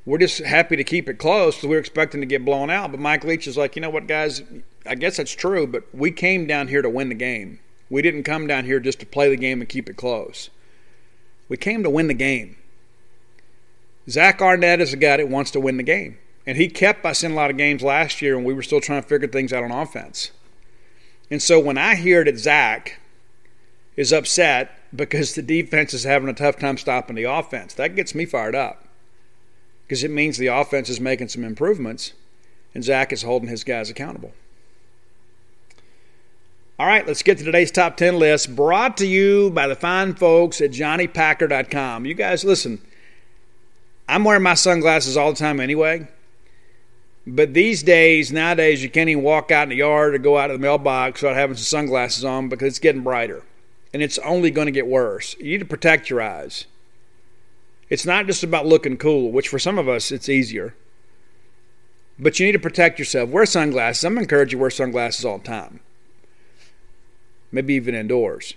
we're just happy to keep it close because we were expecting to get blown out. But Mike Leach is like, you know what, guys? I guess that's true, but we came down here to win the game. We didn't come down here just to play the game and keep it close. We came to win the game. Zach Arnett is a guy that wants to win the game. And he kept us in a lot of games last year when we were still trying to figure things out on offense. And so when I hear that Zach is upset because the defense is having a tough time stopping the offense, that gets me fired up. Because it means the offense is making some improvements and Zach is holding his guys accountable. All right, let's get to today's top 10 list, brought to you by the fine folks at johnnypacker.com. You guys, listen, I'm wearing my sunglasses all the time anyway, but nowadays, you can't even walk out in the yard or go out to the mailbox without having some sunglasses on because it's getting brighter, and it's only going to get worse. You need to protect your eyes. It's not just about looking cool, which for some of us, it's easier, but you need to protect yourself. Wear sunglasses. I'm going to encourage you to wear sunglasses all the time. Maybe even indoors.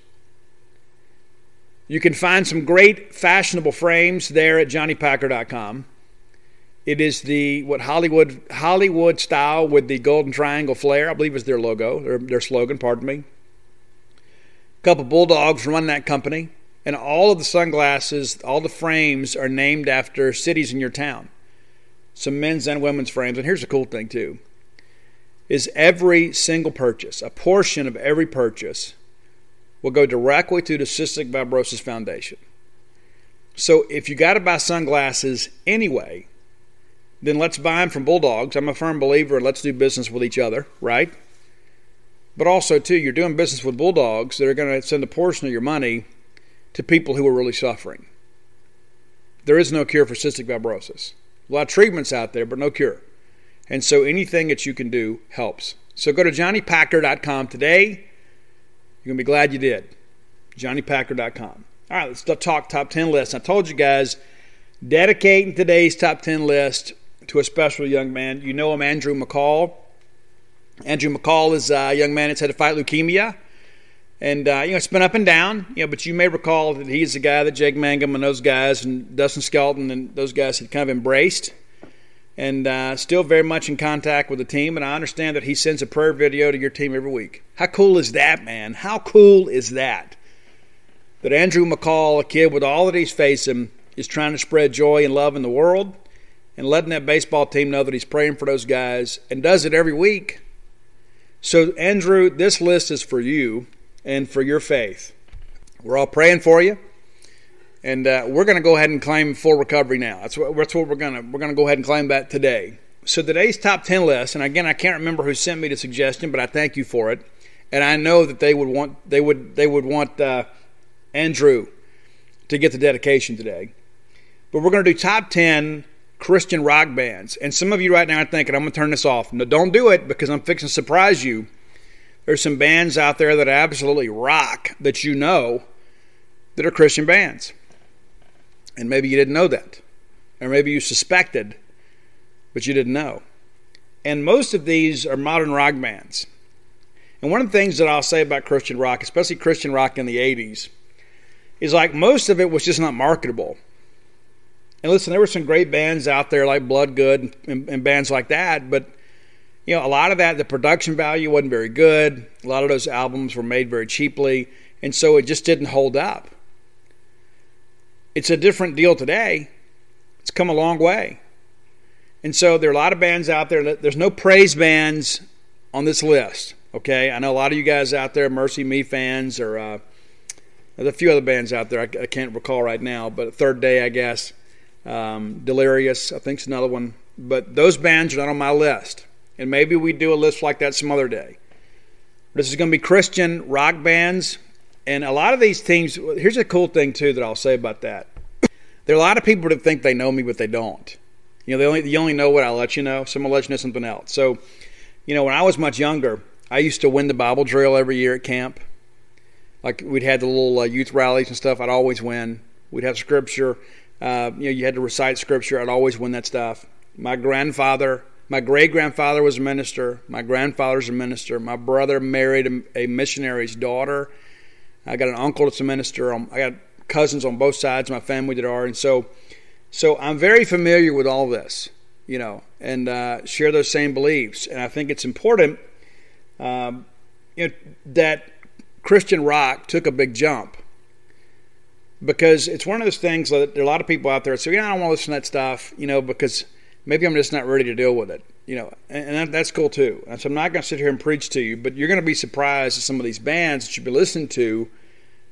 You can find some great fashionable frames there at johnnypacker.com. It is the Hollywood style with the golden triangle flare, I believe is their logo, their slogan, pardon me. A couple Bulldogs run that company, and all of the sunglasses, all the frames are named after cities in your town. Some men's and women's frames. And here's the cool thing too. Is every single purchase, a portion of every purchase, will go directly to the Cystic Fibrosis Foundation. So if you got to buy sunglasses anyway, then let's buy them from Bulldogs. I'm a firm believer in let's do business with each other, right? But also, too, you're doing business with Bulldogs that are going to send a portion of your money to people who are really suffering. There is no cure for cystic fibrosis. A lot of treatments out there, but no cure. And so anything that you can do helps. So go to johnnypacker.com today. You're going to be glad you did. johnnypacker.com. All right, let's talk top 10 lists. I told you guys, dedicating today's top 10 list to a special young man. You know him, Andrew McCall. Andrew McCall is a young man that's had to fight leukemia. And, it's been up and down, but you may recall that he's the guy that Jake Mangum and those guys and Dustin Skelton and those guys had kind of embraced. And still very much in contact with the team. And I understand that he sends a prayer video to your team every week. How cool is that, man? How cool is that? That Andrew McCall, a kid with all that he's facing, is trying to spread joy and love in the world and letting that baseball team know that he's praying for those guys and does it every week. So, Andrew, this list is for you and for your faith. We're all praying for you. And we're going to go ahead and claim full recovery now. That's what we're going to go ahead and claim that today. So today's top 10 list, and again, I can't remember who sent me the suggestion, but I thank you for it. And I know that they would want Andrew to get the dedication today. But we're going to do top 10 Christian rock bands. And some of you right now are thinking, I'm going to turn this off. No, don't do it because I'm fixing to surprise you. There's some bands out there that absolutely rock that you know that are Christian bands. And maybe you didn't know that. Or maybe you suspected, but you didn't know. And most of these are modern rock bands. And one of the things that I'll say about Christian rock, especially Christian rock in the 80s, is like most of it was just not marketable. And listen, there were some great bands out there like Blood Good and bands like that, but a lot of that, the production value wasn't very good. A lot of those albums were made very cheaply, and so it just didn't hold up. It's a different deal today. It's come a long way. And so there are a lot of bands out there. There's no praise bands on this list, okay? I know a lot of you guys out there, Mercy Me fans, or there's a few other bands out there I can't recall right now, but Third Day, I guess. Delirious, I think is another one. But those bands are not on my list. And maybe we do a list like that some other day. This is going to be Christian rock bands. And a lot of these teams, here's a cool thing, too, that I'll say about that. There are a lot of people that think they know me, but they don't. You only know what I let you know. So I'm going to let you know something else. So, when I was much younger, I used to win the Bible drill every year at camp. Like we'd had the little youth rallies and stuff. I'd always win. We'd have scripture. You had to recite scripture. I'd always win that stuff. My great-grandfather was a minister. My grandfather's a minister. My brother married a missionary's daughter. I got an uncle that's a minister. I got cousins on both sides of my family that are. And so I'm very familiar with all this, and share those same beliefs. And I think it's important, that Christian rock took a big jump. Because it's one of those things that there are a lot of people out there that say, I don't want to listen to that stuff, because maybe I'm just not ready to deal with it, and that's cool too. And so I'm not going to sit here and preach to you, but you're going to be surprised at some of these bands that you'll be listening to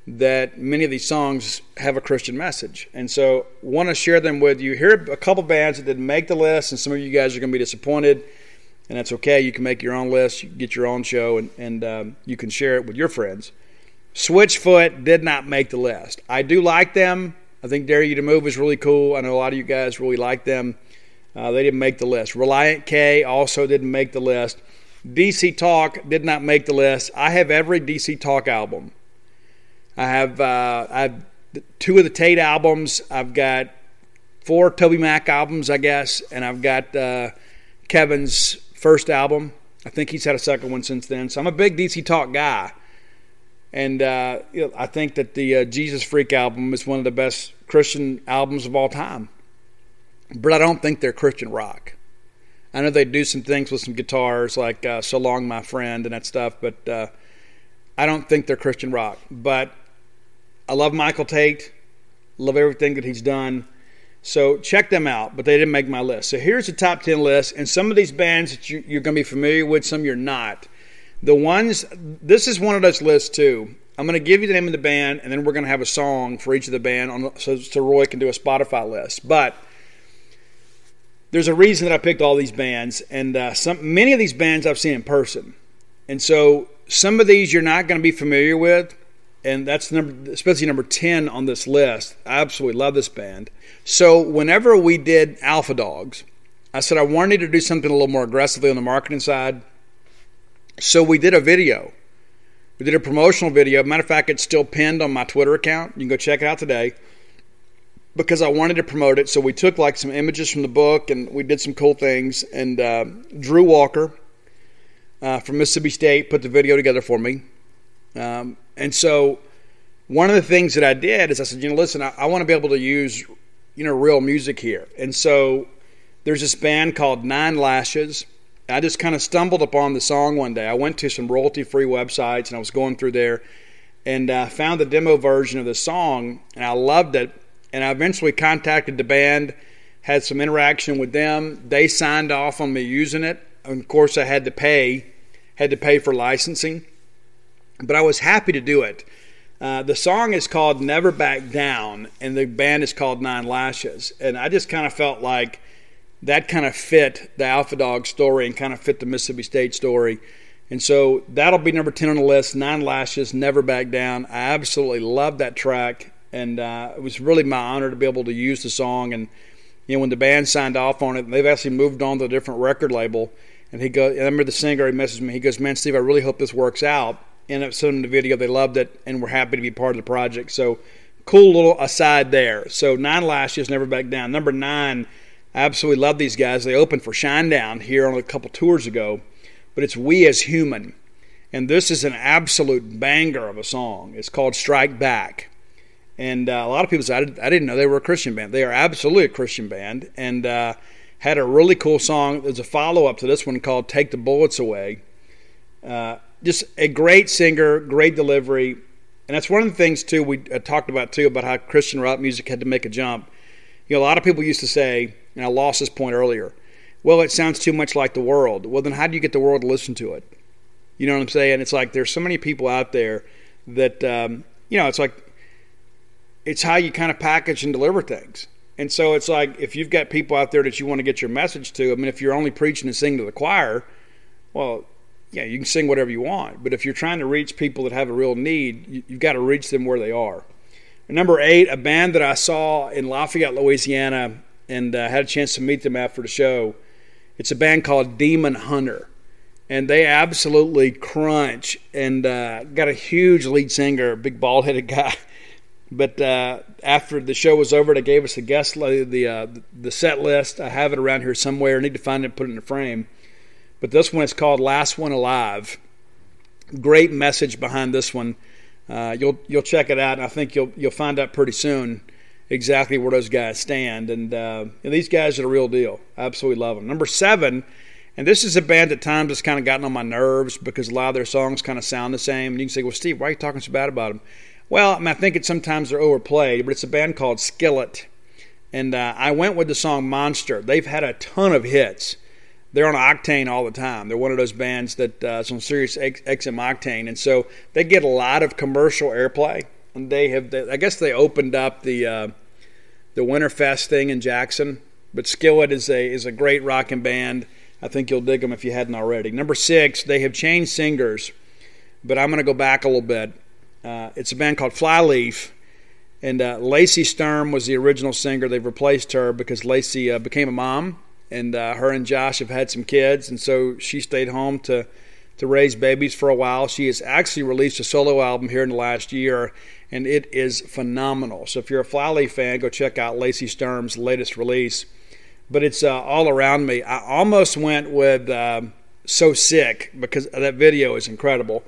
that many of these songs have a Christian message. And so want to share them with you. Here are a couple bands that didn't make the list, and some of you guys are going to be disappointed, and that's okay. You can make your own list, you can get your own show, and you can share it with your friends. Switchfoot did not make the list. I do like them. I think Dare You to Move is really cool. I know a lot of you guys really like them. They didn't make the list. Reliant K also didn't make the list. DC Talk did not make the list. I have every DC Talk album. I have 2 of the Tate albums. I've got 4 Toby Mac albums, I guess, and I've got Kevin's first album. I think he's had a second one since then. So I'm a big DC Talk guy. And I think that the Jesus Freak album is one of the best Christian albums of all time. But I don't think they're Christian rock. I know they do some things with some guitars like So Long My Friend and that stuff, but I don't think they're Christian rock. But I love Michael Tate. Love everything that he's done. So check them out, but they didn't make my list. So here's the top 10 list, and some of these bands that you're going to be familiar with, some you're not. This is one of those lists too. I'm going to give you the name of the band, and then we're going to have a song for each of the band, so Roy can do a Spotify list. But there's a reason that I picked all these bands, and many of these bands I've seen in person. And so some of these you're not going to be familiar with, and that's especially number 10 on this list. I absolutely love this band. So whenever we did Alpha Dogs, I said I wanted to do something a little more aggressively on the marketing side. So we did a video. We did a promotional video. Matter of fact, it's still pinned on my Twitter account. You can go check it out today because I wanted to promote it. So we took like some images from the book and we did some cool things. And Drew Walker from Mississippi State put the video together for me. And so one of the things that I did is I said, listen, I want to be able to use, real music here. And so there's this band called Nine Lashes. I just kind of stumbled upon the song one day. I went to some royalty-free websites, and I was going through there and found the demo version of the song, and I loved it. And I eventually contacted the band, had some interaction with them. They signed off on me using it. And of course, I had to pay for licensing, but I was happy to do it. The song is called Never Back Down, and the band is called Nine Lashes. And I just kind of felt like that kind of fit the Alpha Dog story and kind of fit the Mississippi State story. And so that'll be number 10 on the list, Nine Lashes, Never Back Down. I absolutely love that track, and it was really my honor to be able to use the song. And when the band signed off on it, they've actually moved on to a different record label. And I remember the singer, he messaged me, he goes, man, Steve, I really hope this works out. And it sent them the video, they loved it, and we're happy to be part of the project. So cool little aside there. So Nine Lashes, Never Back Down. Number 9, I absolutely love these guys. They opened for Shinedown here on a couple tours ago, but it's We As Human. And this is an absolute banger of a song. It's called Strike Back. And a lot of people said, I didn't know they were a Christian band. They are absolutely a Christian band, and had a really cool song. There's a follow-up to this one called Take the Bullets Away. Just a great singer, great delivery. And that's one of the things, too, we talked about, too, about how Christian rock music had to make a jump. A lot of people used to say, and I lost this point earlier, well, it sounds too much like the world. Well, then how do you get the world to listen to it? You know what I'm saying? It's like there's so many people out there that, it's like it's how you kind of package and deliver things. And so it's like if you've got people out there that you want to get your message to, I mean, if you're only preaching and singing to the choir, well, yeah, you can sing whatever you want. But if you're trying to reach people that have a real need, you've got to reach them where they are. And number 8, a band that I saw in Lafayette, Louisiana, and had a chance to meet them after the show. It's a band called Demon Hunter. And they absolutely crunch, and got a huge lead singer, a big bald-headed guy. But after the show was over, they gave us the set list. I have it around here somewhere. I need to find it and put it in a frame. But this one is called Last One Alive. Great message behind this one. You'll check it out, and I think you'll find out pretty soon exactly where those guys stand. And these guys are the real deal. I absolutely love them. Number 7, and this is a band at times that's kind of gotten on my nerves because a lot of their songs kind of sound the same. And you can say, well, Steve, why are you talking so bad about them? Well, I mean, I think sometimes they're overplayed, but it's a band called Skillet. And I went with the song Monster. They've had a ton of hits. They're on Octane all the time. They're one of those bands that is on Sirius XM Octane. And so they get a lot of commercial airplay. And I guess they opened up the Winterfest thing in Jackson. But Skillet is a great rocking band. I think you'll dig them if you hadn't already. Number 6, they have changed singers, but I'm going to go back a little bit. It's a band called Flyleaf, and Lacey Sturm was the original singer. They've replaced her because Lacey became a mom, and her and Josh have had some kids, and so she stayed home to raise babies for a while. She has actually released a solo album here in the last year, and it is phenomenal. So if you're a Flyleaf fan, go check out Lacey Sturm's latest release. But it's all around me. I almost went with So Sick because that video is incredible.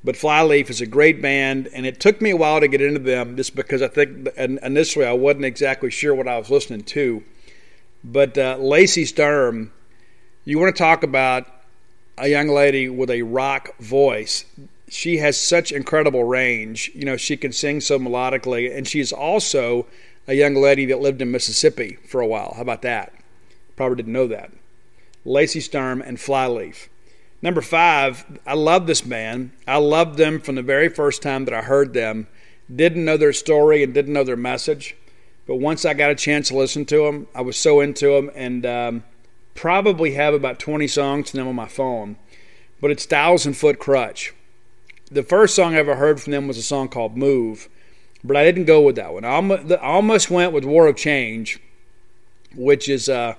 But Flyleaf is a great band, and it took me a while to get into them just because I think initially I wasn't exactly sure what I was listening to. But Lacey Sturm, you want to talk about a young lady with a rock voice. She has such incredible range. She can sing so melodically, and she's also a young lady that lived in Mississippi for a while. How about that? Probably didn't know that. Lacey Sturm and Flyleaf. Number 5, I love this band. I loved them from the very first time that I heard them. Didn't know their story and didn't know their message. But once I got a chance to listen to them, I was so into them, and probably have about 20 songs from them on my phone. But it's 1,000-Foot Crutch. The first song I ever heard from them was a song called Move. But I didn't go with that one. I almost went with War of Change, which is one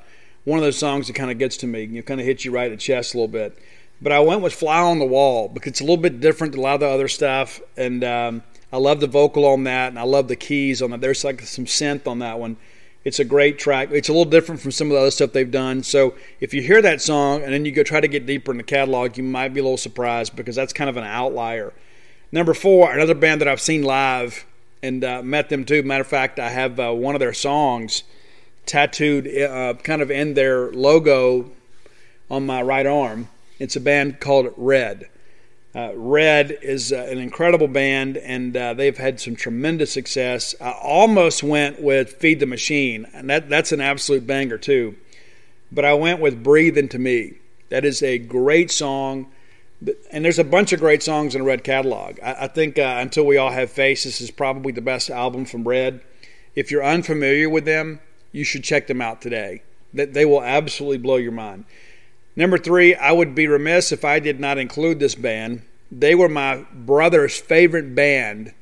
of those songs that kind of gets to me. You kind of hits you right in the chest a little bit. But I went with Fly on the Wall because it's a little bit different than a lot of the other stuff. And I love the vocal on that, and I love the keys on that. There's like some synth on that one. It's a great track. It's a little different from some of the other stuff they've done. So if you hear that song and then you go try to get deeper in the catalog, you might be a little surprised because that's kind of an outlier. Number 4, another band that I've seen live and met them too. Matter of fact, I have one of their songs tattooed kind of in their logo on my right arm. It's a band called Red. Red is an incredible band, and they've had some tremendous success. I almost went with Feed the Machine, and that's an absolute banger too. But I went with Breathe Into Me. That is a great song. And there's a bunch of great songs in the Red catalog. I think Until We All Have Faces is probably the best album from Red. If you're unfamiliar with them, you should check them out today. They will absolutely blow your mind. Number 3, I would be remiss if I did not include this band. They were my brother's favorite band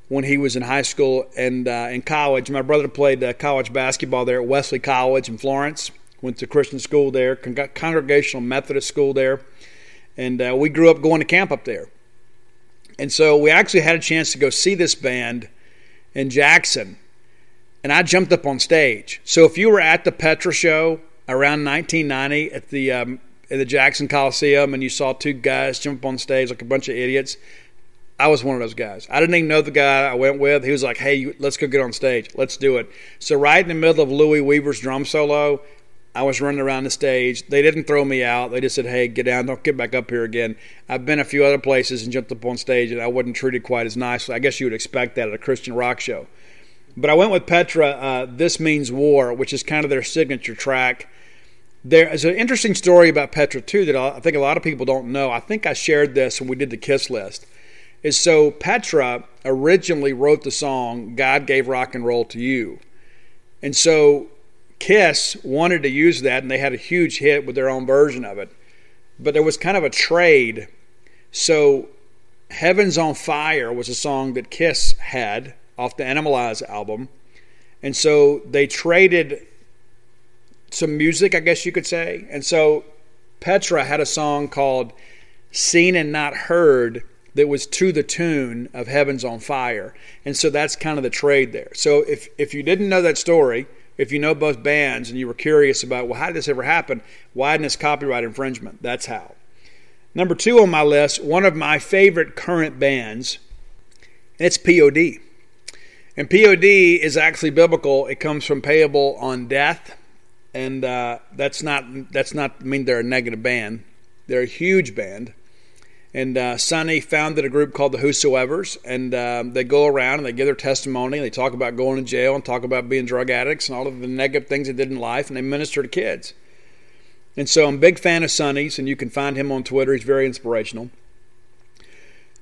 when he was in high school and in college. My brother played college basketball there at Wesley College in Florence. Went to Christian school there, Congregational Methodist school there. And we grew up going to camp up there. And so we actually had a chance to go see this band in Jackson. And I jumped up on stage. So if you were at the Petra show around 1990 at the Jackson Coliseum and you saw 2 guys jump on stage like a bunch of idiots, I was one of those guys. I didn't even know the guy I went with. He was like, hey, let's go get on stage. Let's do it. So right in the middle of Louis Weaver's drum solo, I was running around the stage. They didn't throw me out. They just said, hey, get down. Don't get back up here again. I've been a few other places and jumped up on stage, and I wasn't treated quite as nicely. I guess you would expect that at a Christian rock show. But I went with Petra, This Means War, which is kind of their signature track. There is an interesting story about Petra, too, that I think a lot of people don't know. I think I shared this when we did the KISS list. So Petra originally wrote the song, God Gave Rock and Roll to You. And so KISS wanted to use that, and they had a huge hit with their own version of it. But there was kind of a trade. So Heaven's on Fire was a song that KISS had off the Animalize album. And so they traded some music, I guess you could say. And so Petra had a song called Seen and Not Heard that was to the tune of Heaven's on Fire. And so that's kind of the trade there. So if you didn't know that story, if you know both bands and you were curious about, well, how did this ever happen? Why isn't this copyright infringement? That's how. Number 2 on my list, one of my favorite current bands, and it's POD. And POD is actually biblical. It comes from payable on death. And that's not mean they're a negative band. They're a huge band. And Sonny founded a group called the Whosoevers, and they go around and they give their testimony. And they talk about going to jail and talk about being drug addicts and all of the negative things they did in life, and they minister to kids. And so I'm a big fan of Sonny's, and you can find him on Twitter. He's very inspirational.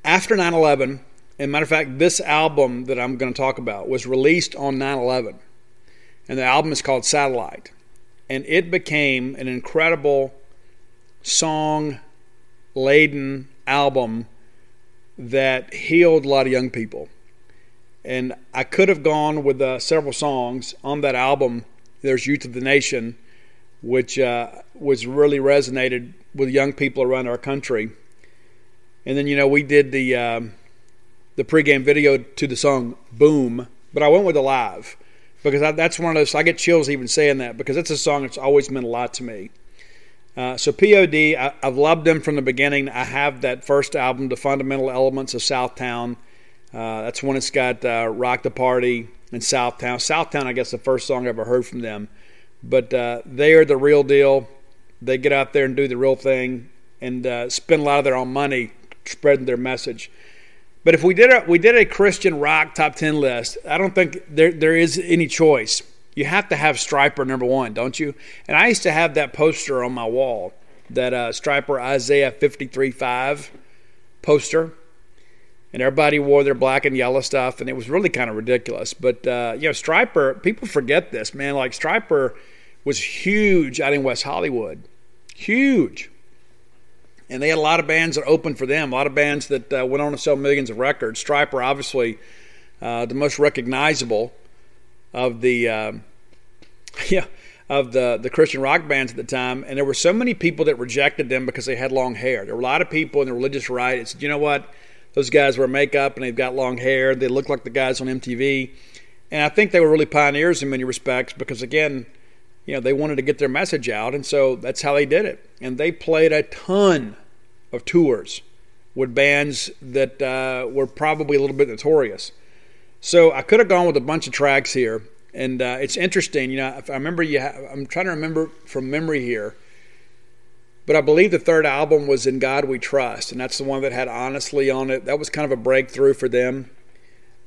After 9/11, and matter of fact, this album that I'm going to talk about was released on 9/11, and the album is called Satellite. And it became an incredible song-laden album that healed a lot of young people. And I could have gone with several songs on that album. There's Youth of the Nation, which was really resonated with young people around our country. And then, we did the pregame video to the song Boom, but I went with Alive. Because that's one of those, I get chills even saying that, because it's a song that's always meant a lot to me. So POD, I've loved them from the beginning. I have that first album, The Fundamental Elements of Southtown. That's when it's got Rock the Party and Southtown. Southtown, I guess, the first song I ever heard from them. But they are the real deal. They get out there and do the real thing and spend a lot of their own money spreading their message. But if we did a Christian rock top 10 list, I don't think there is any choice. You have to have Stryper number 1, don't you? And I used to have that poster on my wall, that Stryper Isaiah 53:5 poster. And everybody wore their black and yellow stuff, and it was really kind of ridiculous. But, Stryper, people forget this, man. Like, Stryper was huge out in West Hollywood. Huge. And they had a lot of bands that opened for them, a lot of bands that went on to sell millions of records. Stryper, obviously, the most recognizable of the Christian rock bands at the time. And there were so many people that rejected them because they had long hair. There were a lot of people in the religious right that said, you know what, those guys wear makeup and they've got long hair. They look like the guys on MTV. And I think they were really pioneers in many respects because, again, they wanted to get their message out, and so that's how they did it. And they played a ton of tours with bands that were probably a little bit notorious. So I could have gone with a bunch of tracks here, and it's interesting. If I remember, I'm trying to remember from memory here, but I believe the third album was In God We Trust, and that's the one that had Honestly on it. That was kind of a breakthrough for them.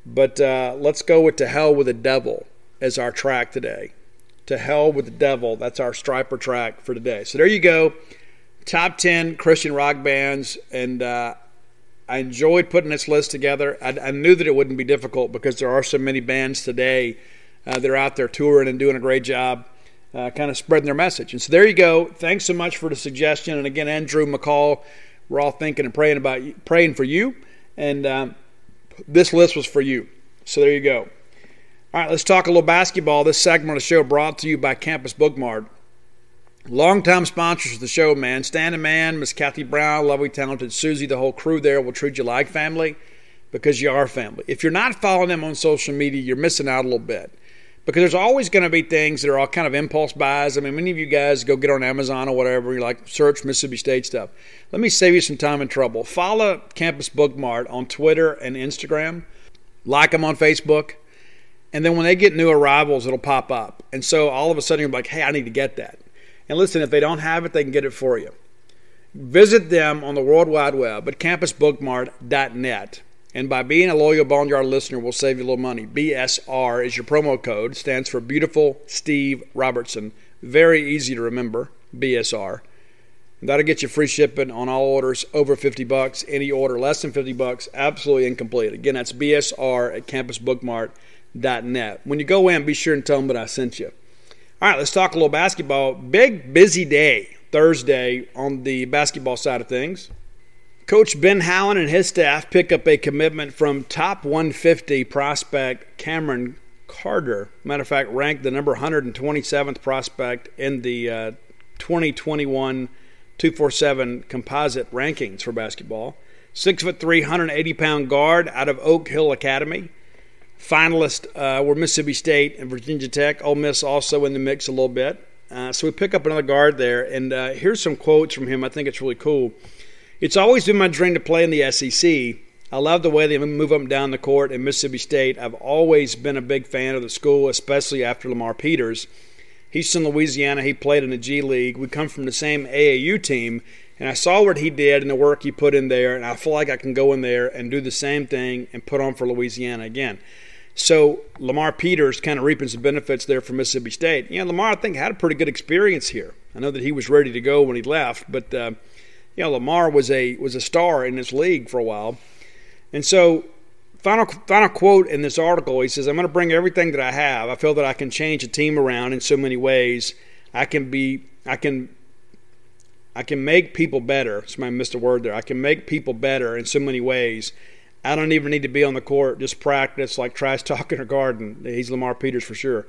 But let's go with To Hell with the Devil as our track today. To Hell with the Devil. That's our Stryper track for today. So there you go. Top 10 Christian rock bands. And I enjoyed putting this list together. I knew that it wouldn't be difficult because there are so many bands today that are out there touring and doing a great job kind of spreading their message. And so there you go. Thanks so much for the suggestion. And again, Andrew McCall, we're all thinking and praying for you. And this list was for you. So there you go. All right, let's talk a little basketball. This segment of the show brought to you by Campus Bookmart. Longtime sponsors of the show, man. Stan and Man, Miss Kathy Brown, lovely, talented Susie, the whole crew there will treat you like family because you are family. If you're not following them on social media, you're missing out a little bit. Because there's always going to be things that are all kind of impulse buys. I mean, many of you guys go get on Amazon or whatever, you like search Mississippi State stuff. Let me save you some time and trouble. Follow Campus Book Mart on Twitter and Instagram. Like them on Facebook. And then when they get new arrivals, it'll pop up. And so all of a sudden you're like, hey, I need to get that. And listen, if they don't have it, they can get it for you. Visit them on the World Wide Web at campusbookmart.net. And by being a loyal Boneyard listener, we'll save you a little money. BSR is your promo code. Stands for Beautiful Steve Robertson. Very easy to remember, BSR. That'll get you free shipping on all orders over $50. Any order less than $50, absolutely incomplete. Again, that's BSR at campusbookmart.net. When you go in, be sure and tell them that I sent you. All right, let's talk a little basketball. Big, busy day Thursday on the basketball side of things. Coach Ben Howland and his staff pick up a commitment from top 150 prospect Cameron Carter. Matter of fact, ranked the number 127th prospect in the 2021 247 composite rankings for basketball. 6'3", 180-pound guard out of Oak Hill Academy. Finalists were Mississippi State and Virginia Tech. Ole Miss also in the mix a little bit. So we pick up another guard there. And here's some quotes from him. I think it's really cool. It's always been my dream to play in the SEC. I love the way they move up and down the court in Mississippi State. I've always been a big fan of the school, especially after Lamar Peters. He's from Louisiana. He played in the G League. We come from the same AAU team, and I saw what he did and the work he put in there, and I feel like I can go in there and do the same thing and put on for Louisiana again. So Lamar Peters kind of reaping some benefits there for Mississippi State. Lamar, I think, had a pretty good experience here. I know that he was ready to go when he left, but Lamar was a star in this league for a while. And so final quote in this article, he says, I'm going to bring everything that I have. I feel that I can change a team around in so many ways. I can make people better. Somebody missed a word there. I can make people better in so many ways. I don't even need to be on the court, just practice like trash talking or garden. He's Lamar Peters for sure.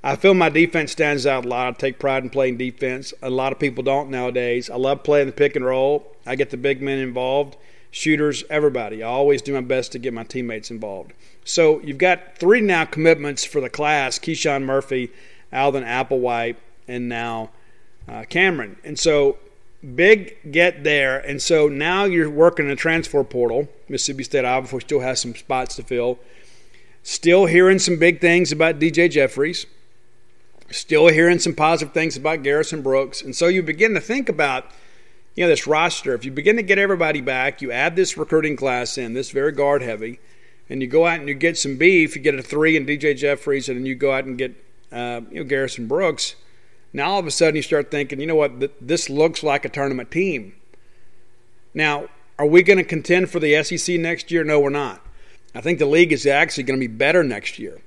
I feel my defense stands out a lot. I take pride in playing defense. A lot of people don't nowadays. I love playing the pick and roll. I get the big men involved, shooters, everybody. I always do my best to get my teammates involved. So you've got 3 now commitments for the class: Keyshawn Murphy, Alvin Applewhite, and now Cameron. And so big get there. And so now you're working in the transfer portal. Mississippi State obviously still has some spots to fill. Still hearing some big things about DJ Jeffries. Still hearing some positive things about Garrison Brooks. And so you begin to think about, this roster. If you begin to get everybody back, you add this recruiting class in, this very guard heavy, and you go out and you get some beef, you get a 3 in DJ Jeffries, and then you go out and get Garrison Brooks. Now all of a sudden you start thinking, this looks like a tournament team. Now, are we going to contend for the SEC next year? No, we're not. I think the league is actually going to be better next year.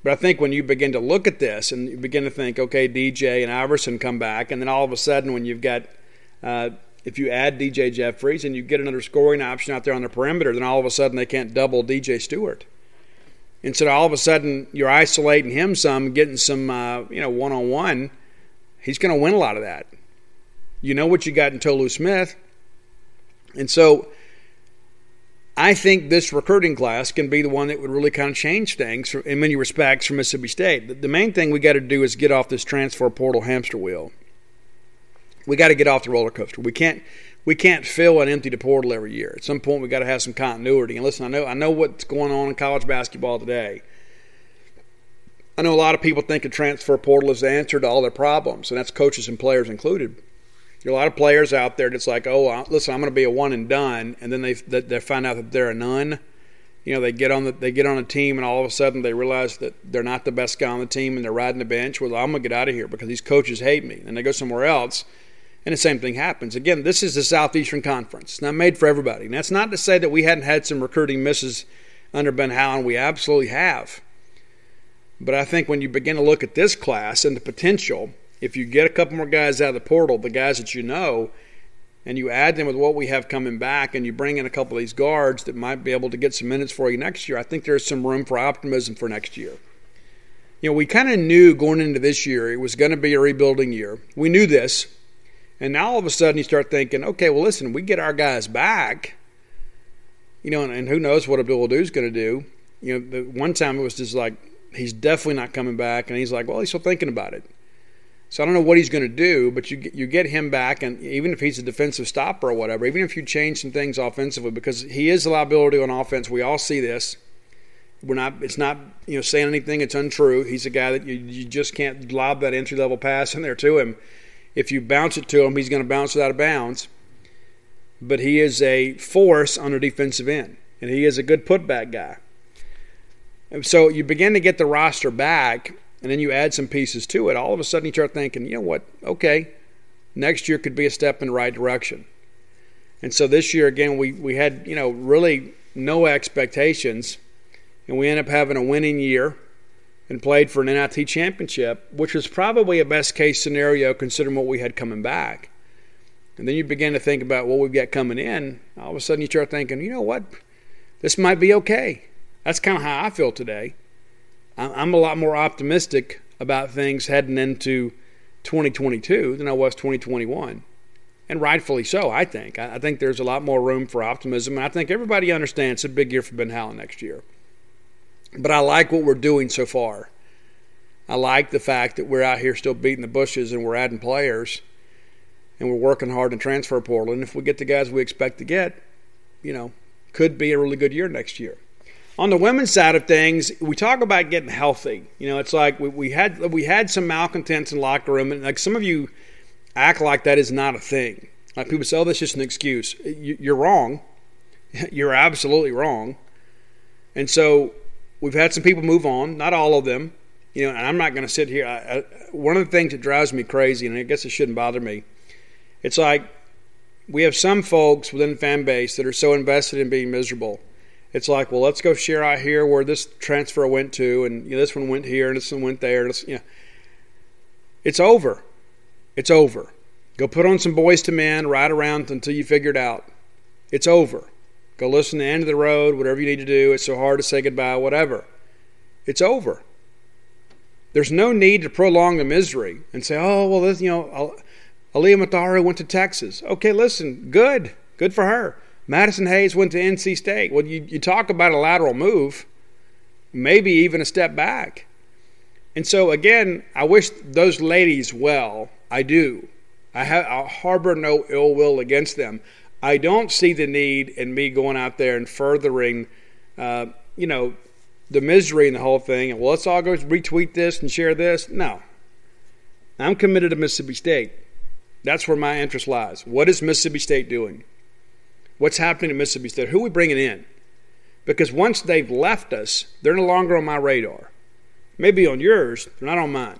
But I think when you begin to look at this and you begin to think, okay, DJ and Iverson come back, and then all of a sudden when you've got, if you add DJ Jeffries and you get another scoring option out there on the perimeter, then all of a sudden they can't double DJ Stewart. And so all of a sudden you're isolating him some, getting some, one-on-one. He's going to win a lot of that. You know what you got in Tolu Smith. And so I think this recruiting class can be the one that would really kind of change things in many respects for Mississippi State. The main thing we got to do is get off this transfer portal hamster wheel. We got to get off the roller coaster. We can't fill and empty the portal every year. At some point, we got to have some continuity. And listen, I know what's going on in college basketball today. I know a lot of people think a transfer portal is the answer to all their problems, and that's coaches and players included. There are a lot of players out there that's like, listen, I'm going to be a one and done, and then they find out that they're a none. They get on a team, and all of a sudden they realize that they're not the best guy on the team, and they're riding the bench. Well, I'm going to get out of here because these coaches hate me, and they go somewhere else, and the same thing happens. Again, this is the Southeastern Conference. It's not made for everybody. And that's not to say that we hadn't had some recruiting misses under Ben Howland. We absolutely have. But I think when you begin to look at this class and the potential, if you get a couple more guys out of the portal, the guys that and you add them with what we have coming back, and you bring in a couple of these guards that might be able to get some minutes for you next year, I think there's some room for optimism for next year. We kind of knew going into this year it was going to be a rebuilding year. We knew this. And now all of a sudden you start thinking, okay, well, listen, we get our guys back, and who knows what Abdul-Adu's going to do. The one time it was just like, he's definitely not coming back. And he's like, well, he's still thinking about it. So I don't know what he's going to do, but you get him back, and even if he's a defensive stopper or whatever, even if you change some things offensively, because he is a liability on offense. We all see this. It's not saying anything. It's untrue. He's a guy that you just can't lob that entry-level pass in there to him. If you bounce it to him, he's going to bounce it out of bounds. But he is a force on the defensive end, and he is a good putback guy. And so you begin to get the roster back, and then you add some pieces to it. All of a sudden you start thinking, you know what, okay, next year could be a step in the right direction. And so this year, again, we had really no expectations, and we end up having a winning year and played for an NIT championship, which was probably a best-case scenario considering what we had coming back. And then you begin to think about what we've got coming in. All of a sudden you start thinking, you know what, this might be okay. That's kind of how I feel today. I'm a lot more optimistic about things heading into 2022 than I was 2021. And rightfully so, I think. I think there's a lot more room for optimism. And I think everybody understands it's a big year for Ben Howland next year. But I like what we're doing so far. I like the fact that we're out here still beating the bushes and we're adding players. And we're working hard in transfer portal. And if we get the guys we expect to get, could be a really good year next year. On the women's side of things, we talk about getting healthy. It's like we had some malcontents in the locker room, and like some of you act like that is not a thing. Like people say, oh, that's just an excuse. You're wrong. You're absolutely wrong. And so we've had some people move on, not all of them. And I'm not going to sit here. One of the things that drives me crazy, and I guess it shouldn't bother me, it's like we have some folks within the fan base that are so invested in being miserable. It's like, well, let's go share out here where this transfer went to, and this one went here, and this one went there. It's over. It's over. Go put on some Boys to Men, ride around until you figure it out. It's over. Go listen to the end of the road, whatever you need to do. It's so hard to say goodbye, whatever. It's over. There's no need to prolong the misery and say, oh, well, this, Aaliyah Matharu went to Texas. Okay, listen, good for her. Madison Hayes went to NC State. Well, you talk about a lateral move, maybe even a step back. And so, again, I wish those ladies well. I do. I harbor no ill will against them. I don't see the need in me going out there and furthering, the misery in the whole thing. And, well, let's all go retweet this and share this. No. I'm committed to Mississippi State. That's where my interest lies. What is Mississippi State doing? What's happening at Mississippi State? Who are we bringing in? Because once they've left us, they're no longer on my radar. Maybe on yours, they're not on mine.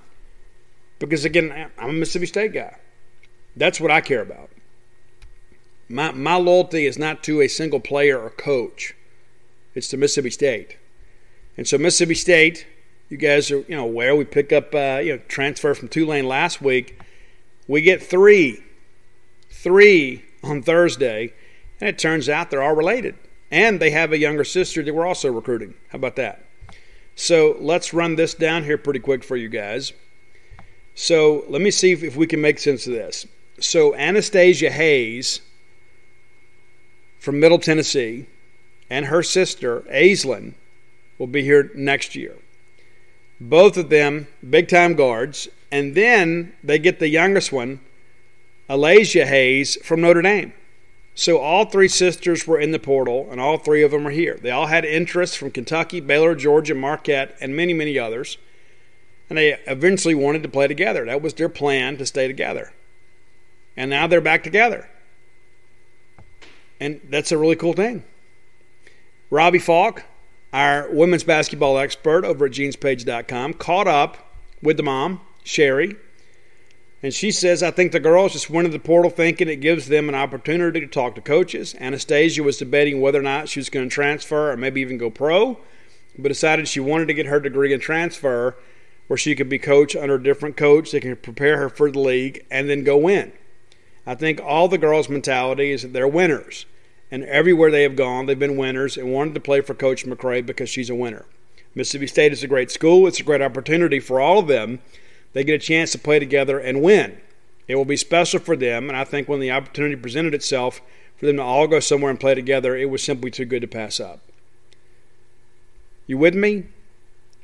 Because, again, I'm a Mississippi State guy. That's what I care about. My loyalty is not to a single player or coach. It's to Mississippi State. And so Mississippi State, you guys are aware, we pick up transfer from Tulane last week. We get three on Thursday. And it turns out they're all related. And they have a younger sister that we're also recruiting. How about that? So let's run this down here pretty quick for you guys. So let me see if we can make sense of this. So Anastasia Hayes from Middle Tennessee and her sister, Aislinn, will be here next year. Both of them big-time guards. And then they get the youngest one, Alasia Hayes, from Notre Dame. So all three sisters were in the portal, and all three of them are here. They all had interest from Kentucky, Baylor, Georgia, Marquette, and many, many others. And they eventually wanted to play together. That was their plan, to stay together. And now they're back together. And that's a really cool thing. Robbie Falk, our women's basketball expert over at genespage.com, caught up with the mom, Sherry. And she says, I think the girls just went into the portal thinking it gives them an opportunity to talk to coaches. Anastasia was debating whether or not she was going to transfer or maybe even go pro, but decided she wanted to get her degree and transfer where she could be coached under a different coach that can prepare her for the league and then go win. I think all the girls' mentality is that they're winners. And everywhere they have gone, they've been winners and wanted to play for Coach McCray because she's a winner. Mississippi State is a great school. It's a great opportunity for all of them. They get a chance to play together and win. It will be special for them, and I think when the opportunity presented itself for them to all go somewhere and play together, it was simply too good to pass up. You with me?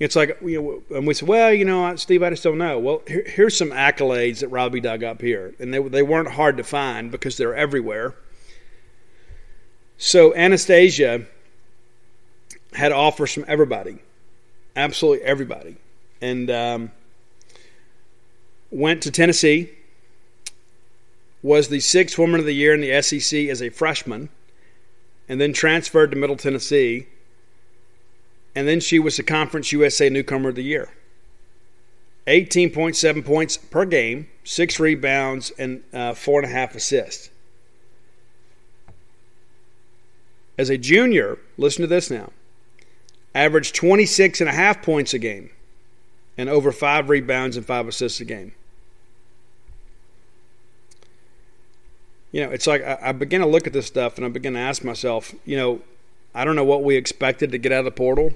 It's like, and we said, well, Steve, I just don't know. Well, here's some accolades that Robbie dug up here. And they weren't hard to find because they're everywhere. So Anastasia had offers from everybody, absolutely everybody. And went to Tennessee, was the 6th Woman of the Year in the SEC as a freshman, and then transferred to Middle Tennessee. And then she was the Conference USA Newcomer of the Year. 18.7 points per game, 6 rebounds, and 4.5 assists. As a junior, listen to this now, averaged 26.5 points a game and over 5 rebounds and 5 assists a game. It's like I begin to look at this stuff and I begin to ask myself, I don't know what we expected to get out of the portal,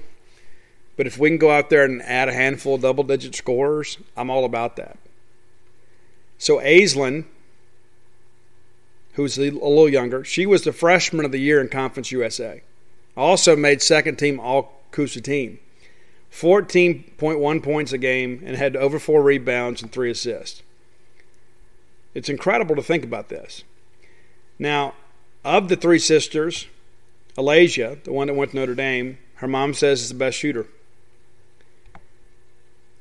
but if we can go out there and add a handful of double-digit scorers, I'm all about that. So Aislinn, who's a little younger, she was the Freshman of the Year in Conference USA. Also made second-team All-Coosa team. 14.1 points a game and had over 4 rebounds and 3 assists. It's incredible to think about this. Now, of the 3 sisters, Alasia, the one that went to Notre Dame, her mom says is the best shooter.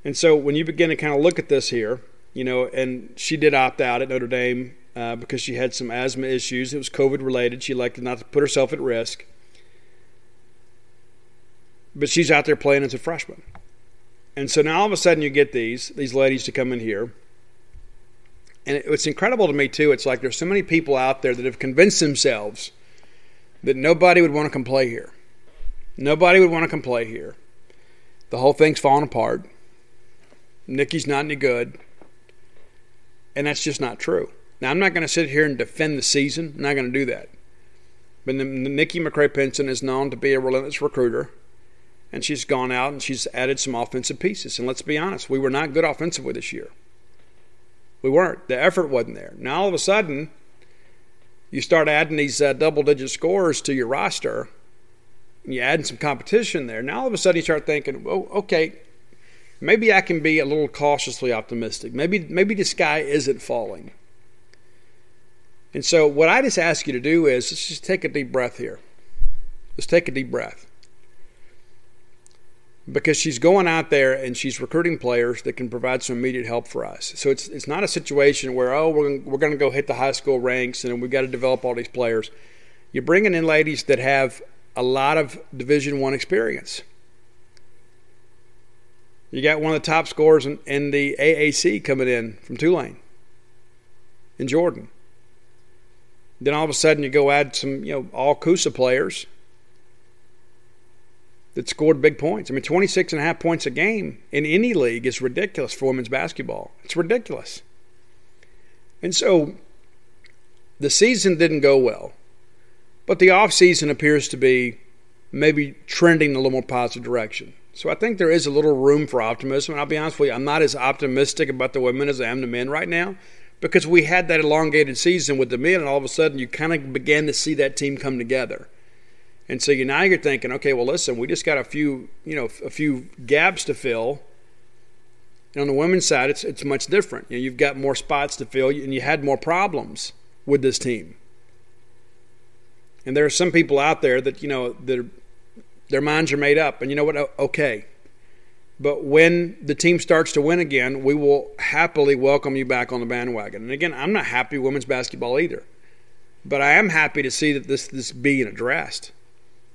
And so when you begin to kind of look at this here, and she did opt out at Notre Dame because she had some asthma issues. It was COVID-related. She elected not to put herself at risk. But she's out there playing as a freshman. And so now all of a sudden you get these ladies to come in here. And it's incredible to me, too. It's like there's so many people out there that have convinced themselves that nobody would want to come play here. Nobody would want to come play here. The whole thing's falling apart. Nikki's not any good. And that's just not true. Now, I'm not going to sit here and defend the season. I'm not going to do that. But Nikki McCray-Penson is known to be a relentless recruiter. And she's gone out and she's added some offensive pieces. And let's be honest, we were not good offensively this year. We weren't. The effort wasn't there. Now, all of a sudden, you start adding these double-digit scorers to your roster. And you add some competition there. Now, all of a sudden, you start thinking, oh, okay, maybe I can be a little cautiously optimistic. Maybe the sky isn't falling. And so what I just ask you to do is let's just take a deep breath here. Let's take a deep breath. Because she's going out there and she's recruiting players that can provide some immediate help for us. So it's not a situation where, we're going to go hit the high school ranks and we've got to develop all these players. You're bringing in ladies that have a lot of Division I experience. You got one of the top scorers in the AAC coming in from Tulane in Jordan. Then all of a sudden you go add some, all Coosa players that scored big points. 26.5 points a game in any league is ridiculous for women's basketball. It's ridiculous. And so the season didn't go well, but the offseason appears to be maybe trending in a little more positive direction. So I think there is a little room for optimism. And I'll be honest with you, I'm not as optimistic about the women as I am the men right now because we had that elongated season with the men, and all of a sudden you kind of began to see that team come together. And so now you're thinking, okay, well, listen, we just got a few gaps to fill. And on the women's side, it's much different. You've got more spots to fill, and you had more problems with this team. And there are some people out there that their minds are made up. And you know what? Okay. But when the team starts to win again, we will happily welcome you back on the bandwagon. And again, I'm not happy with women's basketball either. But I am happy to see that this being addressed.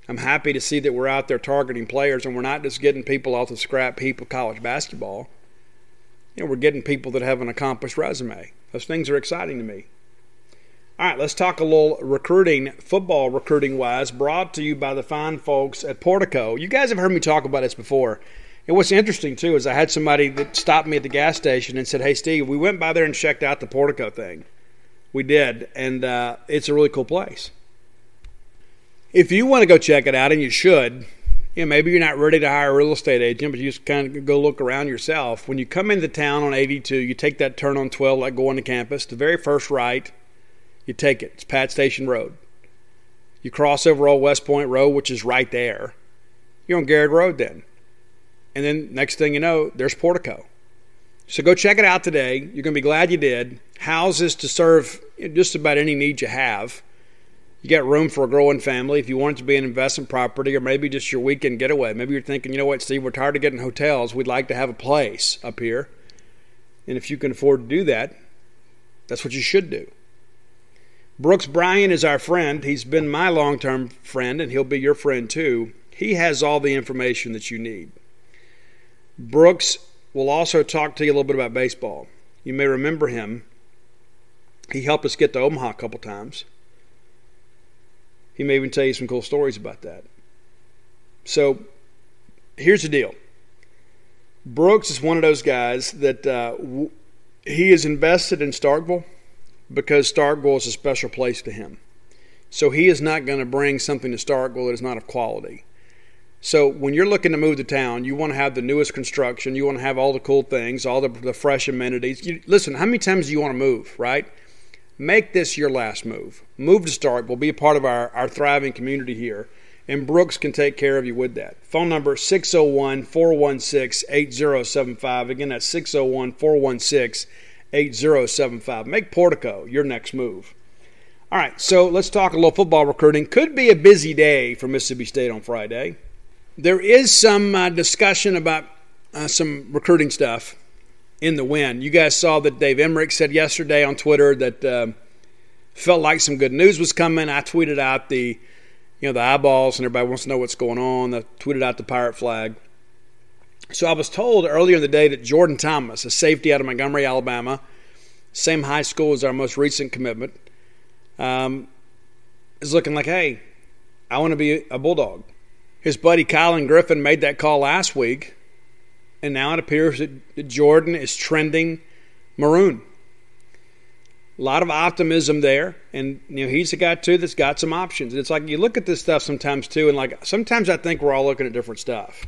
I'm happy to see that we're out there targeting players and we're not just getting people off the scrap heap of college basketball. We're getting people that have an accomplished resume. Those things are exciting to me. All right, let's talk a little recruiting, football recruiting-wise, brought to you by the fine folks at Portico. You guys have heard me talk about this before. And what's interesting, too, is I had somebody that stopped me at the gas station and said, hey, Steve, we went by there and checked out the Portico thing. We did, and it's a really cool place. If you want to go check it out, and you should, maybe you're not ready to hire a real estate agent, but you just kind of go look around yourself. When you come into town on 82, you take that turn on 12 like going to campus. The very first right, you take it. It's Pat Station Road. You cross over Old West Point Road, which is right there. You're on Garrett Road then. And then next thing you know, there's Portico. So go check it out today. You're going to be glad you did. Houses to serve just about any need you have. You got room for a growing family. If you want it to be an investment property or maybe just your weekend getaway. Maybe you're thinking, you know what, Steve, we're tired of getting hotels. We'd like to have a place up here. And if you can afford to do that, that's what you should do. Brooks Bryan is our friend. He's been my long-term friend, and he'll be your friend too. He has all the information that you need. Brooks will also talk to you a little bit about baseball. You may remember him. He helped us get to Omaha a couple times. He may even tell you some cool stories about that. So here's the deal. Brooks is one of those guys that he is invested in Starkville because Starkville is a special place to him. So he is not going to bring something to Starkville that is not of quality. So when you're looking to move to town, you want to have the newest construction. You want to have all the cool things, all the fresh amenities. Listen, how many times do you want to move, right? Make this your last move. Move to Starkville. Be a part of our thriving community here. And Brooks can take care of you with that. Phone number 601-416-8075. Again, that's 601-416-8075. Make Portico your next move. All right, so let's talk a little football recruiting. Could be a busy day for Mississippi State on Friday. There is some discussion about some recruiting stuff in the wind. You guys saw that Dave Emmerich said yesterday on Twitter that felt like some good news was coming. I tweeted out the eyeballs, and everybody wants to know what's going on. I tweeted out the pirate flag. So I was told earlier in the day that Jordan Thomas, a safety out of Montgomery, Alabama, same high school as our most recent commitment, is looking like, hey, I want to be a Bulldog. His buddy Colin Griffin made that call last week, and now it appears that Jordan is trending maroon. A lot of optimism there, and he's a guy too that's got some options. And it's like you look at this stuff sometimes too, and like sometimes I think we're all looking at different stuff.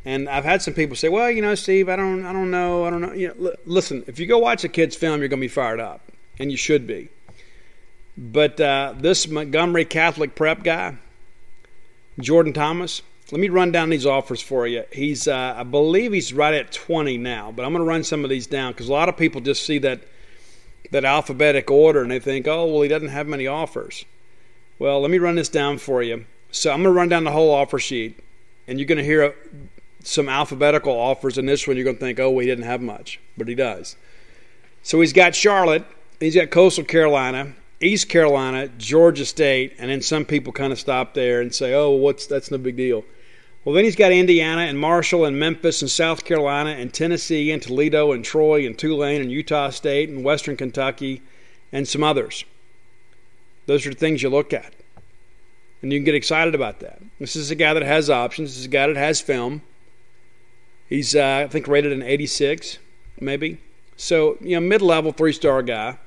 And I've had some people say, "Well, Steve, I don't know." Listen, if you go watch a kid's film, you're going to be fired up, and you should be. But this Montgomery Catholic Prep guy, Jordan Thomas, let me run down these offers for you. He's, I believe he's right at 20 now, but I'm going to run some of these down because a lot of people just see that alphabetic order and they think, oh, well, he doesn't have many offers. Well, let me run this down for you. So I'm going to run down the whole offer sheet, and you're going to hear some alphabetical offers in this one. You're going to think, oh, well, he didn't have much, but he does. So he's got Charlotte, he's got Coastal Carolina, East Carolina, Georgia State, and then some people kind of stop there and say, oh, that's no big deal. Well, then he's got Indiana and Marshall and Memphis and South Carolina and Tennessee and Toledo and Troy and Tulane and Utah State and Western Kentucky and some others. Those are the things you look at. And you can get excited about that. This is a guy that has options. This is a guy that has film. He's, I think, rated an 86, maybe. So, mid-level, 3-star guy.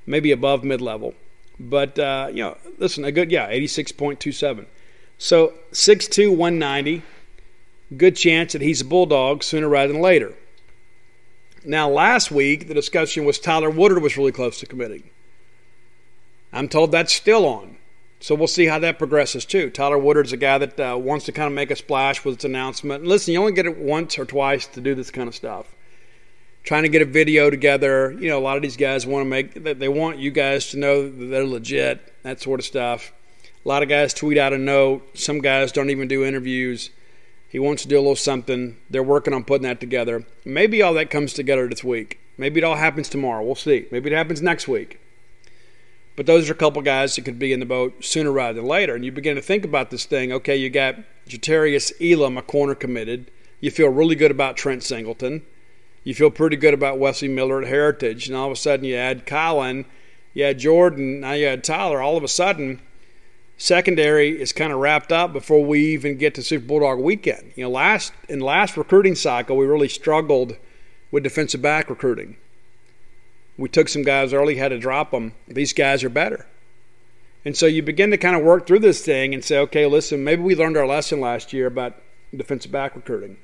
Maybe above mid-level. But, listen, a good, 86.27. So 6'2", 190. Good chance that he's a Bulldog sooner rather than later. Now, last week, the discussion was Tyler Woodard was really close to committing. I'm told that's still on. So we'll see how that progresses, too. Tyler Woodard's a guy that wants to kind of make a splash with its announcement. And listen, you only get it once or twice to do this kind of stuff. Trying to get a video together. A lot of these guys they want you guys to know that they're legit, that sort of stuff. A lot of guys tweet out a note. Some guys don't even do interviews. He wants to do a little something. They're working on putting that together. Maybe all that comes together this week. Maybe it all happens tomorrow. We'll see. Maybe it happens next week. But those are a couple guys that could be in the boat sooner rather than later. And you begin to think about this thing. Okay, you got Jatarius Elam, a corner committed. You feel really good about Trent Singleton. You feel pretty good about Wesley Miller at Heritage. And all of a sudden you add Colin, you add Jordan, now you add Tyler. All of a sudden, secondary is kind of wrapped up before we even get to Super Bulldog weekend. In last recruiting cycle, we really struggled with defensive back recruiting. We took some guys early, had to drop them. These guys are better. And so you begin to kind of work through this thing and say, okay, listen, maybe we learned our lesson last year about defensive back recruiting.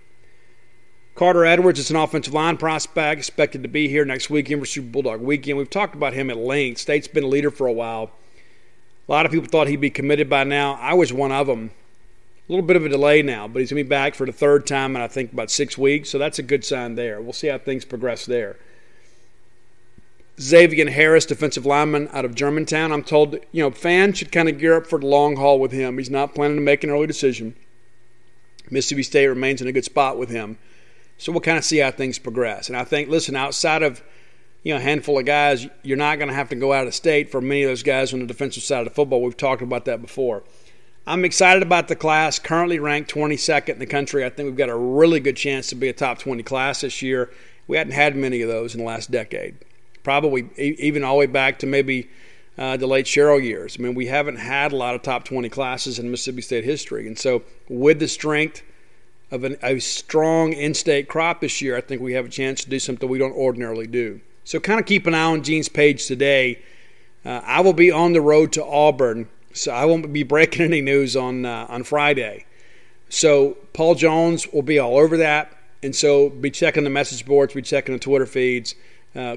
Carter Edwards is an offensive line prospect, expected to be here next weekend for Super Bulldog weekend. We've talked about him at length. State's been a leader for a while. A lot of people thought he'd be committed by now. I was one of them. A little bit of a delay now, but he's going to be back for the third time in, I think, about 6 weeks. So that's a good sign there. We'll see how things progress there. Xavier Harris, defensive lineman out of Germantown. I'm told, fans should kind of gear up for the long haul with him. He's not planning to make an early decision. Mississippi State remains in a good spot with him. So we'll kind of see how things progress. And I think, listen, outside of a handful of guys, you're not going to have to go out of state for many of those guys on the defensive side of the football. We've talked about that before. I'm excited about the class, currently ranked 22nd in the country. I think we've got a really good chance to be a top 20 class this year. We hadn't had many of those in the last decade, probably even all the way back to maybe the late Sherrill years. I mean, we haven't had a lot of top 20 classes in Mississippi State history. And so with the strength of a strong in-state crop this year, I think we have a chance to do something we don't ordinarily do. So kind of keep an eye on Gene's page today. I will be on the road to Auburn, so I won't be breaking any news on Friday. So Paul Jones will be all over that, and so be checking the message boards, be checking the Twitter feeds.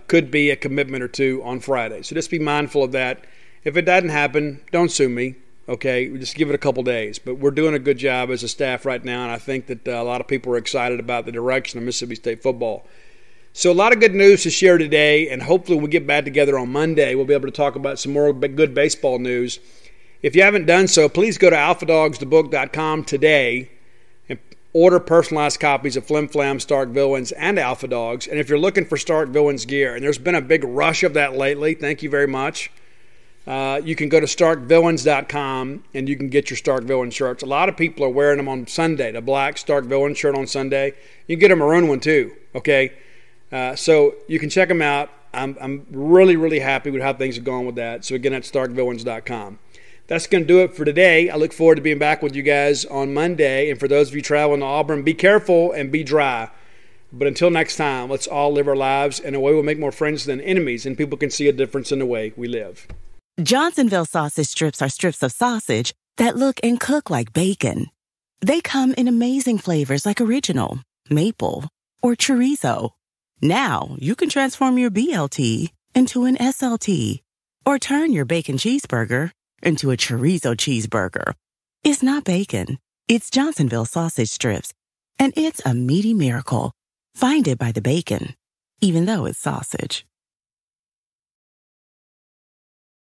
Could be a commitment or two on Friday. So just be mindful of that. If it doesn't happen, don't sue me, okay? Just give it a couple days. But we're doing a good job as a staff right now, and I think that a lot of people are excited about the direction of Mississippi State football. So a lot of good news to share today, and hopefully we'll get back together on Monday. We'll be able to talk about some more good baseball news. If you haven't done so, please go to alphadogsthebook.com today and order personalized copies of Flim Flam, Stark Villains, and Alpha Dogs. And if you're looking for Stark Villains gear, and there's been a big rush of that lately, thank you very much. You can go to starkvillains.com and you can get your Stark Villain shirts. A lot of people are wearing them on Sunday, the black Stark Villain shirt on Sunday. You can get a maroon one too, okay? So you can check them out. I'm really, really happy with how things are going with that. So again, that's starkvillains.com. That's going to do it for today. I look forward to being back with you guys on Monday. And for those of you traveling to Auburn, be careful and be dry. But until next time, let's all live our lives in a way we'll make more friends than enemies, and people can see a difference in the way we live. Johnsonville sausage strips are strips of sausage that look and cook like bacon. They come in amazing flavors like original, maple, or chorizo. Now you can transform your BLT into an SLT or turn your bacon cheeseburger into a chorizo cheeseburger. It's not bacon. It's Johnsonville sausage strips. And it's a meaty miracle. Find it by the bacon, even though it's sausage.